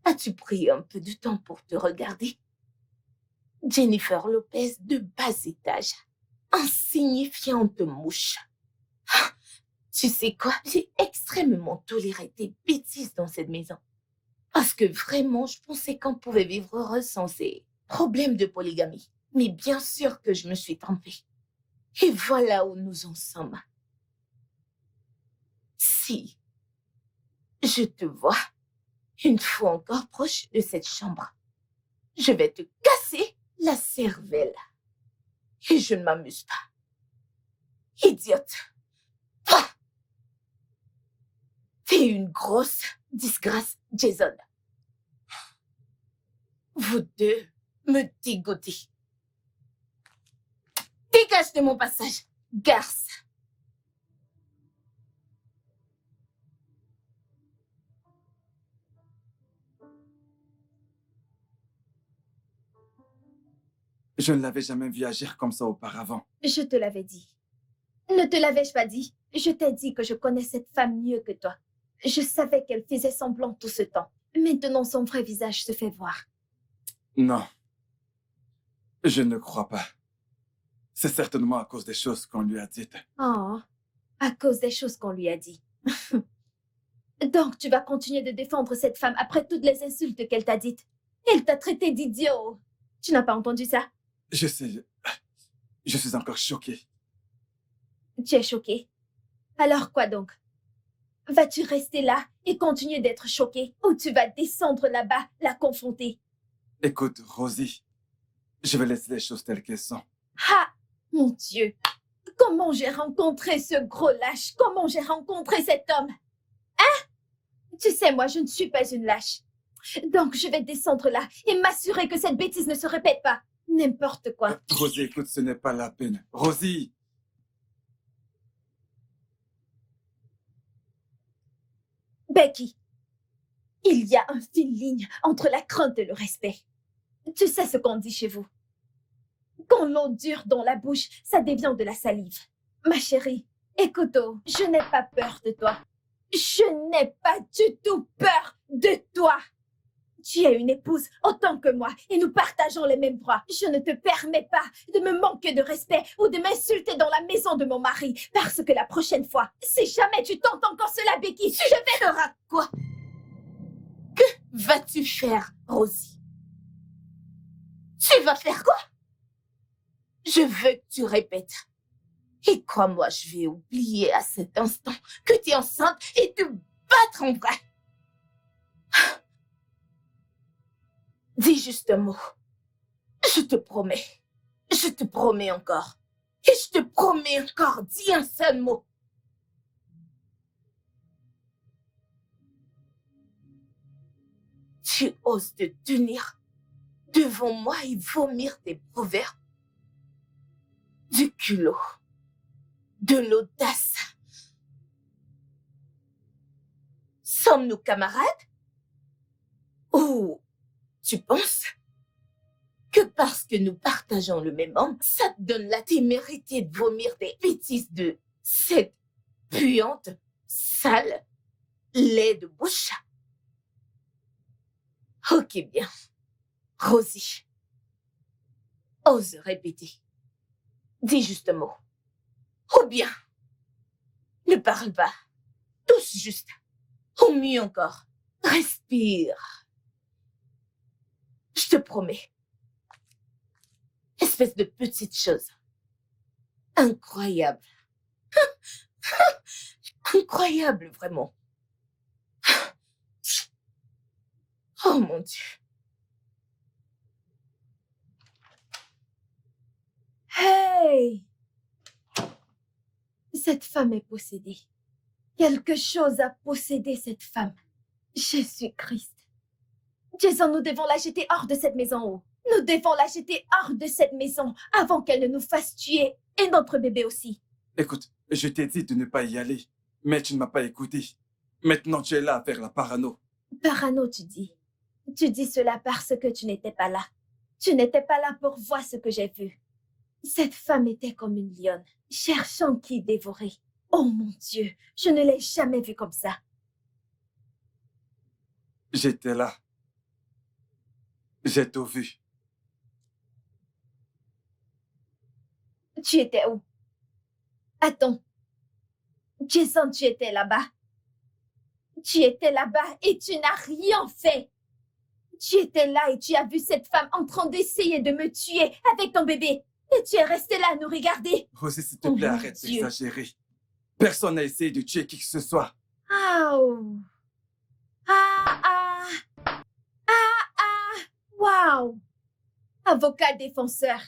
as-tu pris un peu de temps pour te regarder? Jennifer Lopez de bas étage, insignifiante mouche. Tu sais quoi? J'ai extrêmement toléré tes bêtises dans cette maison. Parce que vraiment, je pensais qu'on pouvait vivre heureux sans ces problèmes de polygamie. Mais bien sûr que je me suis trompée. Et voilà où nous en sommes. Si je te vois une fois encore proche de cette chambre, je vais te casser la cervelle. Et je ne m'amuse pas. Idiote. Pah! T'es une grosse disgrâce, Jason. Vous deux me dégoûtez. Dégage de mon passage, garce. Je ne l'avais jamais vu agir comme ça auparavant. Je te l'avais dit. Ne te l'avais-je pas dit? Je t'ai dit que je connais cette femme mieux que toi. Je savais qu'elle faisait semblant tout ce temps. Maintenant, son vrai visage se fait voir. Non, je ne crois pas. C'est certainement à cause des choses qu'on lui a dites. Oh, à cause des choses qu'on lui a dit. Donc, tu vas continuer de défendre cette femme après toutes les insultes qu'elle t'a dites. Elle t'a traité d'idiot. Tu n'as pas entendu ça? Je sais, je suis encore choqué. Tu es choqué? Alors quoi donc? Vas-tu rester là et continuer d'être choqué ou tu vas descendre là-bas, la confronter? Écoute, Rosie, je vais laisser les choses telles qu'elles sont. Ah, mon Dieu! Comment j'ai rencontré ce gros lâche? Comment j'ai rencontré cet homme? Hein? Tu sais, moi, je ne suis pas une lâche. Donc, je vais descendre là et m'assurer que cette bêtise ne se répète pas. N'importe quoi. Rosie, écoute, ce n'est pas la peine. Rosie! Becky, il y a une fine ligne entre la crainte et le respect. Tu sais ce qu'on dit chez vous. Quand l'eau dure dans la bouche, ça devient de la salive. Ma chérie, écoute, je n'ai pas peur de toi. Je n'ai pas du tout peur de toi. Tu es une épouse autant que moi et nous partageons les mêmes droits. Je ne te permets pas de me manquer de respect ou de m'insulter dans la maison de mon mari parce que la prochaine fois, si jamais tu tentes encore cela, Becky, je vais... Feras quoi? Que vas-tu faire, Rosie? Tu vas faire quoi? Je veux que tu répètes. Et crois-moi, je vais oublier à cet instant que tu es enceinte et te battre en vrai. Dis juste un mot. Je te promets. Je te promets encore. Et je te promets encore. Dis un seul mot. Tu oses te tenir devant moi et vomir tes proverbes? Du culot. De l'audace. Sommes-nous camarades? Ou tu penses que parce que nous partageons le même homme, ça te donne la témérité de vomir des bêtises de cette puante, sale, lait de bouche? Ok, bien. Rosie, ose répéter. Dis juste un mot. Ou bien, ne parle pas. Touche juste. Ou mieux encore, respire. Je te promets. Espèce de petite chose. Incroyable. Incroyable, vraiment. Oh mon Dieu. Hey! Cette femme est possédée. Quelque chose a possédé cette femme. Jésus-Christ. Jason, nous devons la jeter hors de cette maison. Nous devons la jeter hors de cette maison avant qu'elle ne nous fasse tuer et notre bébé aussi. Écoute, je t'ai dit de ne pas y aller, mais tu ne m'as pas écouté. Maintenant, tu es là à faire la parano. Parano, tu dis. Tu dis cela parce que tu n'étais pas là. Tu n'étais pas là pour voir ce que j'ai vu. Cette femme était comme une lionne, cherchant qui dévorer. Oh mon Dieu, je ne l'ai jamais vue comme ça. J'étais là. J'ai tout vu. Tu étais où? Attends. Jason, tu étais là-bas. Tu étais là-bas et tu n'as rien fait. Tu étais là et tu as vu cette femme en train d'essayer de me tuer avec ton bébé. Et tu es resté là à nous regarder. Rosie, s'il te Oh plaît, mon arrête Dieu. d'exagérer. Personne n'a essayé de tuer qui que ce soit. Oh. Ah. Wow. Avocat défenseur.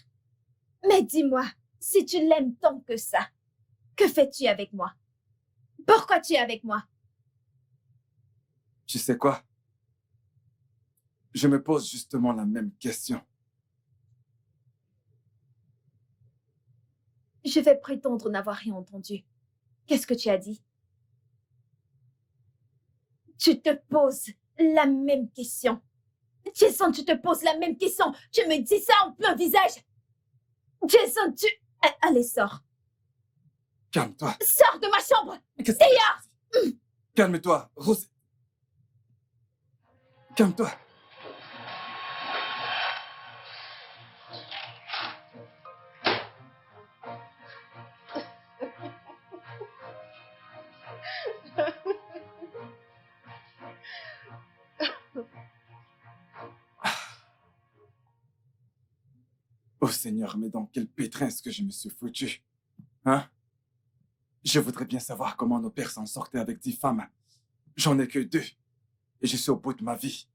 Mais dis-moi, si tu l'aimes tant que ça, que fais-tu avec moi? Pourquoi tu es avec moi? Tu sais quoi? Je me pose justement la même question. Je vais prétendre n'avoir rien entendu. Qu'est-ce que tu as dit? Tu te poses la même question. Jason, tu te poses la même question. Tu me dis ça en plein visage. Jason, tu... Allez, sors. Calme-toi. Sors de ma chambre. Qu'est-ce Dehors. Calme-toi, Rosie. Calme-toi. Oh Seigneur, mais dans quel pétrin est-ce que je me suis foutu? Hein? Je voudrais bien savoir comment nos pères s'en sortaient avec 10 femmes. J'en ai que 2. Et je suis au bout de ma vie.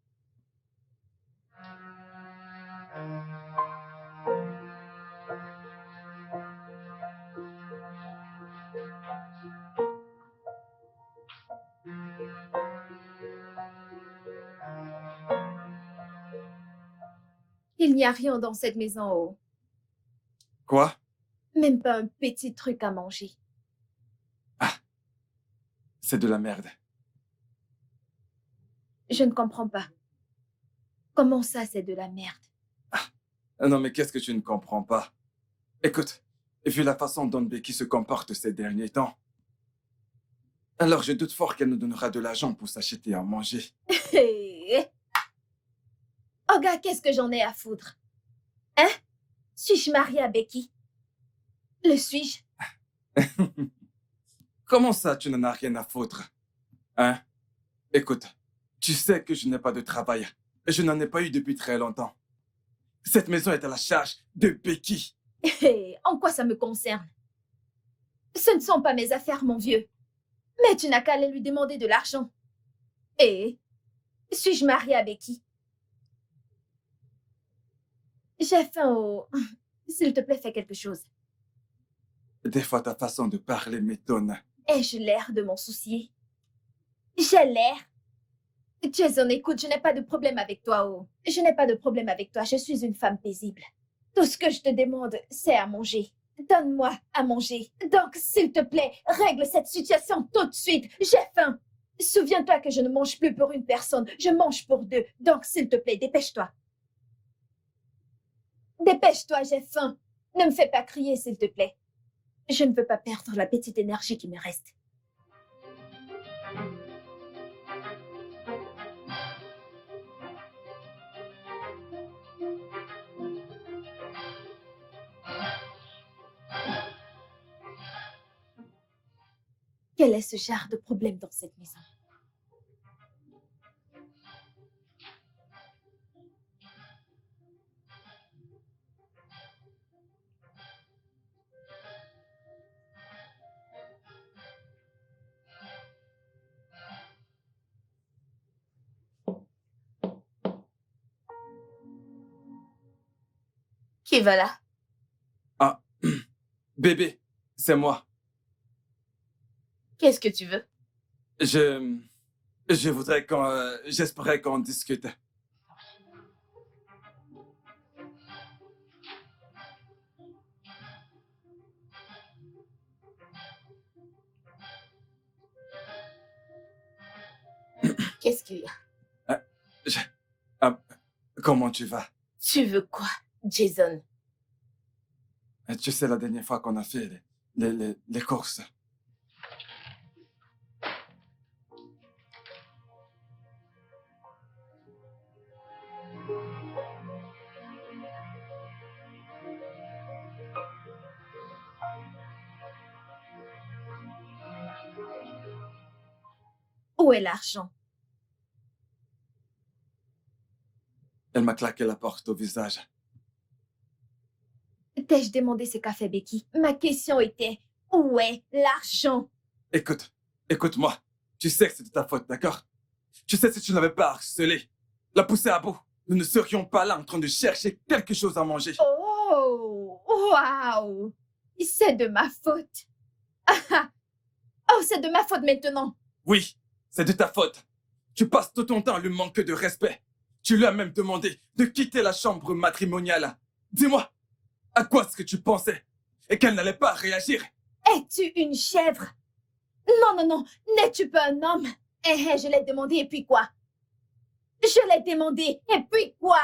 Il n'y a rien dans cette maison. Oh. Quoi? Même pas un petit truc à manger. C'est de la merde. Je ne comprends pas. Comment ça, c'est de la merde? Non, mais qu'est-ce que tu ne comprends pas? Écoute, vu la façon dont Becky se comporte ces derniers temps, alors je doute fort qu'elle nous donnera de l'argent pour s'acheter à manger. Oh gars, qu'est-ce que j'en ai à foutre? Hein? Suis-je mariée à Becky? Le suis-je? Comment ça, tu n'en as rien à foutre? Hein? Écoute, tu sais que je n'ai pas de travail. Je n'en ai pas eu depuis très longtemps. Cette maison est à la charge de Becky. En quoi ça me concerne? Ce ne sont pas mes affaires, mon vieux. Mais tu n'as qu'à aller lui demander de l'argent. Et suis-je mariée à Becky? J'ai faim au... S'il te plaît, fais quelque chose. Des fois, ta façon de parler m'étonne. Ai-je l'air de m'en soucier? J'ai l'air? Jason, écoute, je n'ai pas de problème avec toi, oh. Je n'ai pas de problème avec toi, je suis une femme paisible. Tout ce que je te demande, c'est à manger. Donne-moi à manger. Donc, s'il te plaît, règle cette situation tout de suite. J'ai faim. Souviens-toi que je ne mange plus pour une personne, je mange pour deux. Donc, s'il te plaît, dépêche-toi. Dépêche-toi, j'ai faim. Ne me fais pas crier, s'il te plaît. Je ne veux pas perdre la petite énergie qui me reste. Quel est ce genre de problème dans cette maison? Qui va là? Ah, bébé, c'est moi. Qu'est-ce que tu veux? Je voudrais j'espérais qu'on discute. Qu'est-ce qu'il y a? Euh, je- ah, comment tu vas? Tu veux quoi, Jason? Tu sais, la dernière fois qu'on a fait les courses, Où est l'argent? elle m'a claqué la porte au visage. T'ai-je demandé ce qu'a fait Becky? Ma question était, où est l'argent? Écoute-moi. Tu sais que c'était ta faute, d'accord? Tu sais, si tu n'avais pas harcelé, la poussé à bout, nous ne serions pas là en train de chercher quelque chose à manger. Oh, waouh! C'est de ma faute. Ah, ah. Oh, c'est de ma faute maintenant. Oui, c'est de ta faute. Tu passes tout ton temps à lui manquer de respect. Tu lui as même demandé de quitter la chambre matrimoniale. Dis-moi, à quoi est-ce que tu pensais? Et qu'elle n'allait pas réagir? Es-tu une chèvre? Non, non, non, n'es-tu pas un homme? Je l'ai demandé, et puis quoi? Je l'ai demandé, et puis quoi?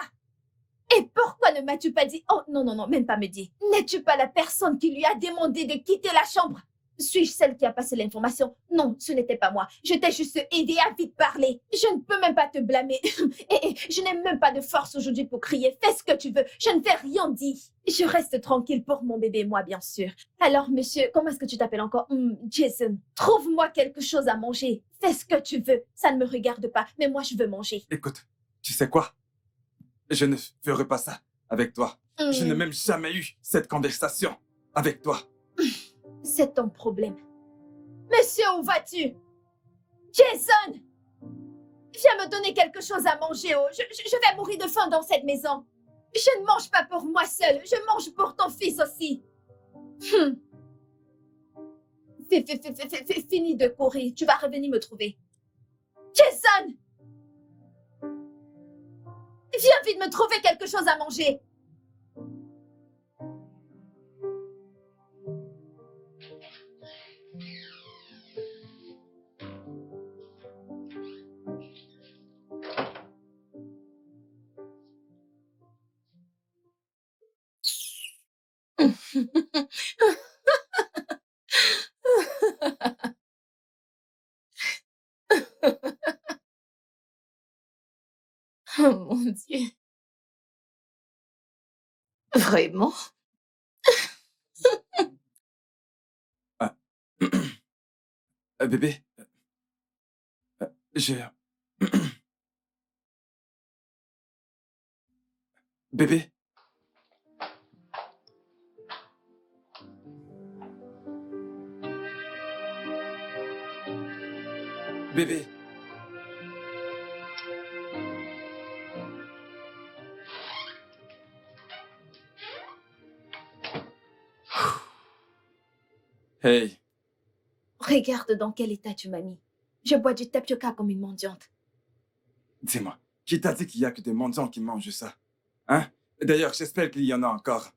Et pourquoi ne m'as-tu pas dit? Oh, non, non, non, même pas me dire. N'es-tu pas la personne qui lui a demandé de quitter la chambre? Suis-je celle qui a passé l'information? Non, ce n'était pas moi. Je t'ai juste aidé à vite parler. Je ne peux même pas te blâmer. Et je n'ai même pas de force aujourd'hui pour crier. Fais ce que tu veux. Je ne fais rien dire. Je reste tranquille pour mon bébé, moi, bien sûr. Alors, monsieur, comment est-ce que tu t'appelles encore? Jason, trouve-moi quelque chose à manger. Fais ce que tu veux. Ça ne me regarde pas, mais moi, je veux manger. Écoute, tu sais quoi? Je ne ferai pas ça avec toi. Je n'ai même jamais eu cette conversation avec toi. C'est ton problème. Monsieur, où vas-tu? Jason! Viens me donner quelque chose à manger, oh. Je vais mourir de faim dans cette maison. Je ne mange pas pour moi seule, je mange pour ton fils aussi. Fini de courir, tu vas revenir me trouver. Jason! Viens vite me trouver quelque chose à manger. Oh mon Dieu. Vraiment? Ah. Bébé, j'ai... Bébé, bébé. Hey, Regarde dans quel état tu m'as mis. Je bois du tapioca comme une mendiante. dis-moi, qui t'a dit qu'il y a que des mendiants qui mangent ça? Hein? D'ailleurs, j'espère qu'il y en a encore.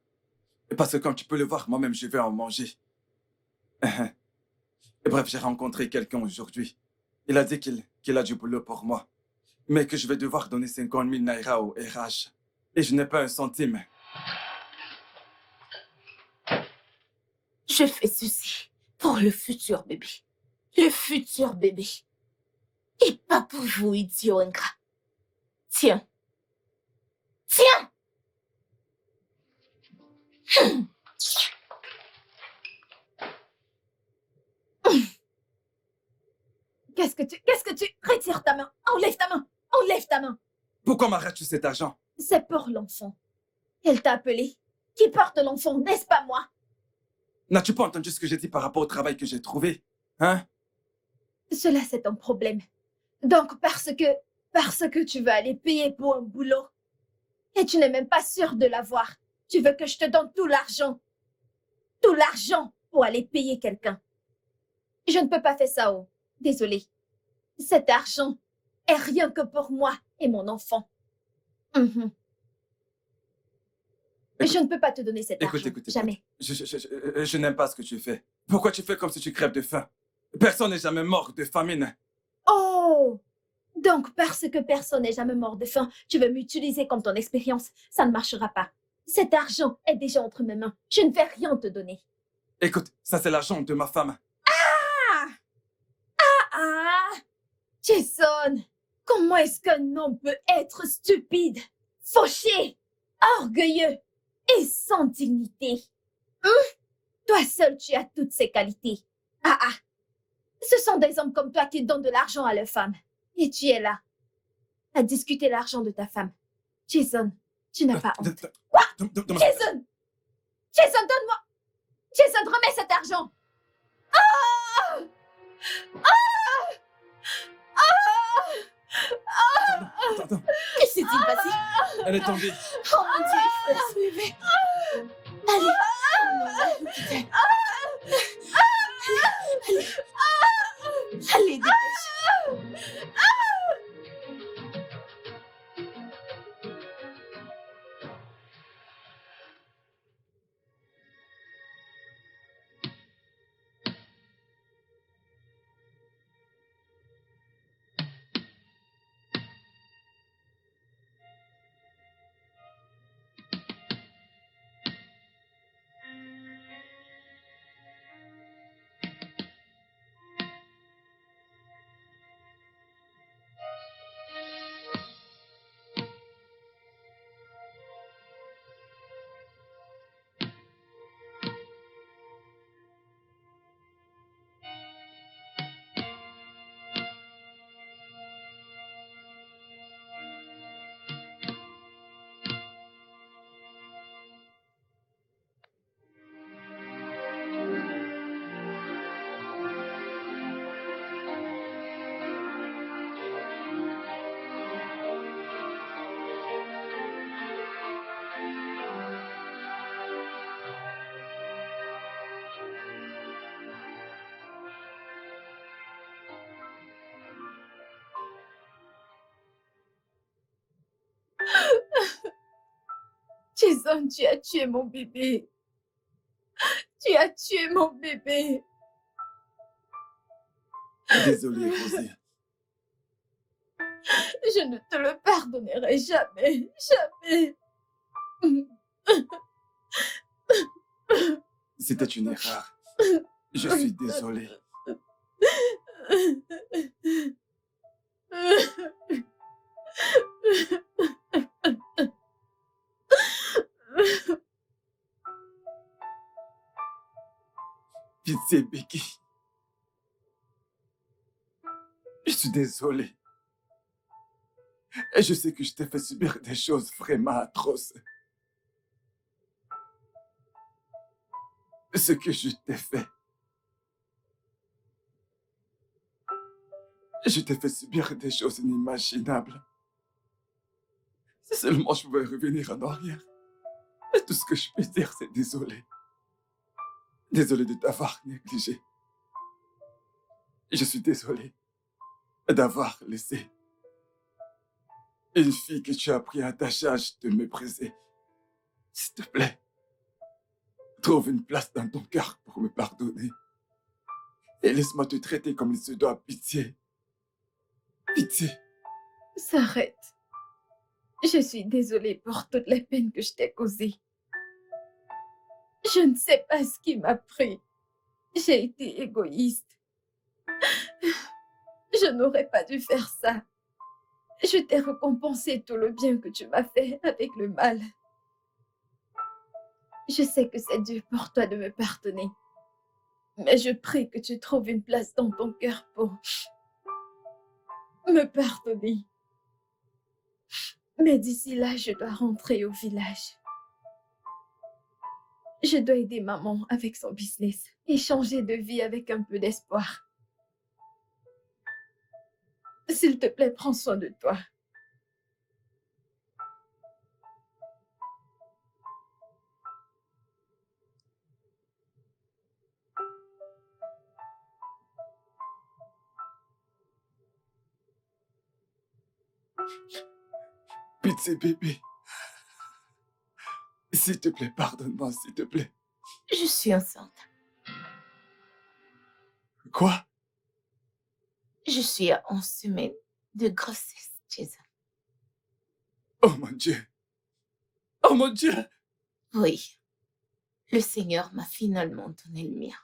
Parce que comme tu peux le voir, moi-même, je vais en manger. Bref, j'ai rencontré quelqu'un aujourd'hui. Il a dit qu'il a du boulot pour moi, mais que je vais devoir donner 50 000 naira au RH. Et je n'ai pas un centime. Je fais ceci pour le futur bébé. Le futur bébé. Et pas pour vous, idiot ingrat. Tiens. Tiens! Qu'est-ce que tu... Retire ta main. Enlève ta main. Enlève ta main. Pourquoi m'arrêtes-tu cet argent? C'est pour l'enfant. Elle t'a appelé. Qui porte l'enfant, n'est-ce pas moi? N'as-tu pas entendu ce que j'ai dit par rapport au travail que j'ai trouvé? Hein? Cela, c'est ton problème. Donc, parce que tu veux aller payer pour un boulot et tu n'es même pas sûr de l'avoir, tu veux que je te donne tout l'argent pour aller payer quelqu'un. Je ne peux pas faire ça, oh. Désolée. Cet argent est rien que pour moi et mon enfant. Mhm. Écoute, Je ne peux pas te donner cet argent. écoute. Jamais. Je n'aime pas ce que tu fais. Pourquoi tu fais comme si tu crèves de faim? Personne n'est jamais mort de famine. Oh! Donc, parce que personne n'est jamais mort de faim, tu veux m'utiliser comme ton expérience. Ça ne marchera pas. Cet argent est déjà entre mes mains. Je ne vais rien te donner. Écoute, ça c'est l'argent de ma femme. Ah! Jason! Comment est-ce qu'un homme peut être stupide, fauché, orgueilleux et sans dignité? Toi seul, tu as toutes ces qualités. Ce sont des hommes comme toi qui donnent de l'argent à leurs femmes. Et tu es là, à discuter l'argent de ta femme. Jason, tu n'as pas honte. Quoi? Jason! Jason, donne-moi! Jason, remets cet argent! Attends, Que s'est-il passé? elle est tombée. Oh mon Dieu, il faut la soulever. Allez. Oh non, putain. Allez, dépêche. Jason, tu as tué mon bébé. Tu as tué mon bébé. Désolé, Rosie. Je ne te le pardonnerai jamais. Jamais. C'était une erreur. Je suis désolé. Pitié, Becky. Je suis désolé. Et je sais que je t'ai fait subir des choses vraiment atroces. Ce que je t'ai fait. Je t'ai fait subir des choses inimaginables. Si seulement je pouvais revenir en arrière. Et tout ce que je peux dire, c'est désolé. Désolé de t'avoir négligé. Je suis désolé d'avoir laissé une fille que tu as pris à ta charge te mépriser. S'il te plaît, trouve une place dans ton cœur pour me pardonner. Et laisse-moi te traiter comme il se doit. Pitié. Pitié. S'arrête. Je suis désolée pour toute la peine que je t'ai causée. Je ne sais pas ce qui m'a pris. J'ai été égoïste. Je n'aurais pas dû faire ça. Je t'ai récompensé tout le bien que tu m'as fait avec le mal. Je sais que c'est dur pour toi de me pardonner. Mais je prie que tu trouves une place dans ton cœur pour me pardonner. Mais d'ici là, je dois rentrer au village. Je dois aider maman avec son business et changer de vie avec un peu d'espoir. S'il te plaît, prends soin de toi. Pitié, bébé. S'il te plaît, pardonne-moi, s'il te plaît. Je suis enceinte. Quoi? Je suis à 11 semaines de grossesse, Jason. Oh mon Dieu. Oh mon Dieu. Oui, le Seigneur m'a finalement donné le mien.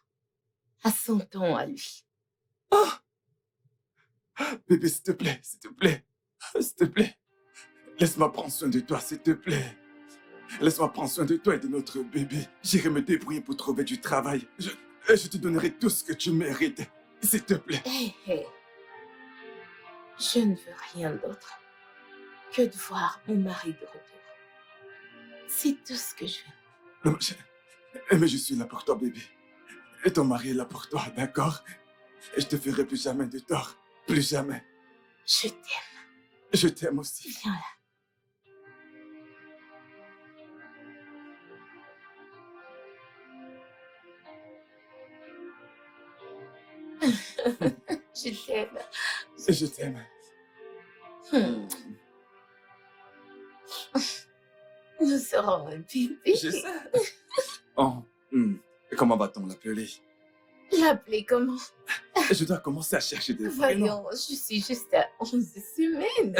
À son temps à lui. Oh. Bébé, s'il te plaît, s'il te plaît. S'il te plaît. Laisse-moi prendre soin de toi, s'il te plaît. Laisse-moi prendre soin de toi et de notre bébé. J'irai me débrouiller pour trouver du travail. Je te donnerai tout ce que tu mérites. S'il te plaît. Hé, hé. Je ne veux rien d'autre que de voir mon mari de retour. C'est tout ce que je veux. Non, mais je suis là pour toi, bébé. Et ton mari est là pour toi, d'accord? Et je te ferai plus jamais de tort. Plus jamais. Je t'aime. Je t'aime aussi. Viens là. Je t'aime. Et je t'aime. Hmm. Nous serons un bébé. Je sais. Oh, comment va-t-on l'appeler? L'appeler comment? Je dois commencer à chercher des prénoms. Voyons, je suis juste à 11 semaines.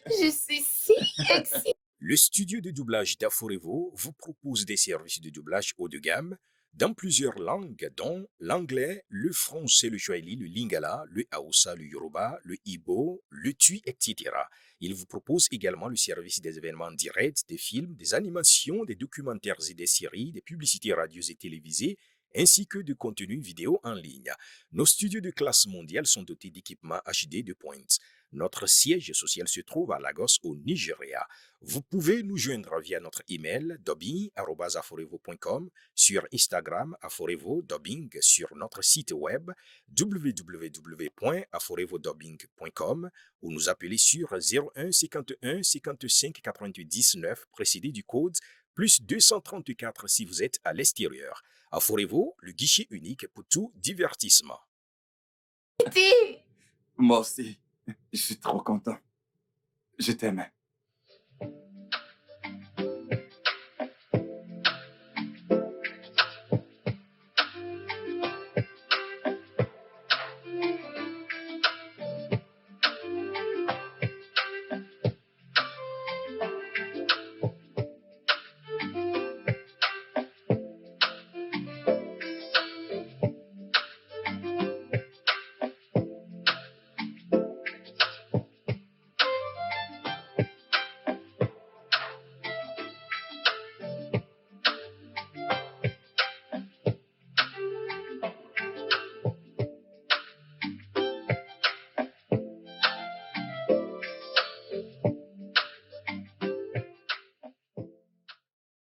Je suis si excitée. Le studio de doublage d'Aforevo vous propose des services de doublage haut de gamme dans plusieurs langues, dont l'anglais, le français, le swahili, le lingala, le hausa, le yoruba, le ibo, le tui, etc. Il vous propose également le service des événements directs, des films, des animations, des documentaires et des séries, des publicités radios et télévisées, ainsi que de contenus vidéo en ligne. Nos studios de classe mondiale sont dotés d'équipements HD de pointe. Notre siège social se trouve à Lagos, au Nigeria. Vous pouvez nous joindre via notre email dubbing@aforevo.com, sur Instagram Aforevo Dubbing, sur notre site web www.aforevodubbing.com ou nous appeler sur 01 51 55 88 19 précédé du code plus 234 si vous êtes à l'extérieur. Aforevo, le guichet unique pour tout divertissement. Moi aussi. Je suis trop content. Je t'aime.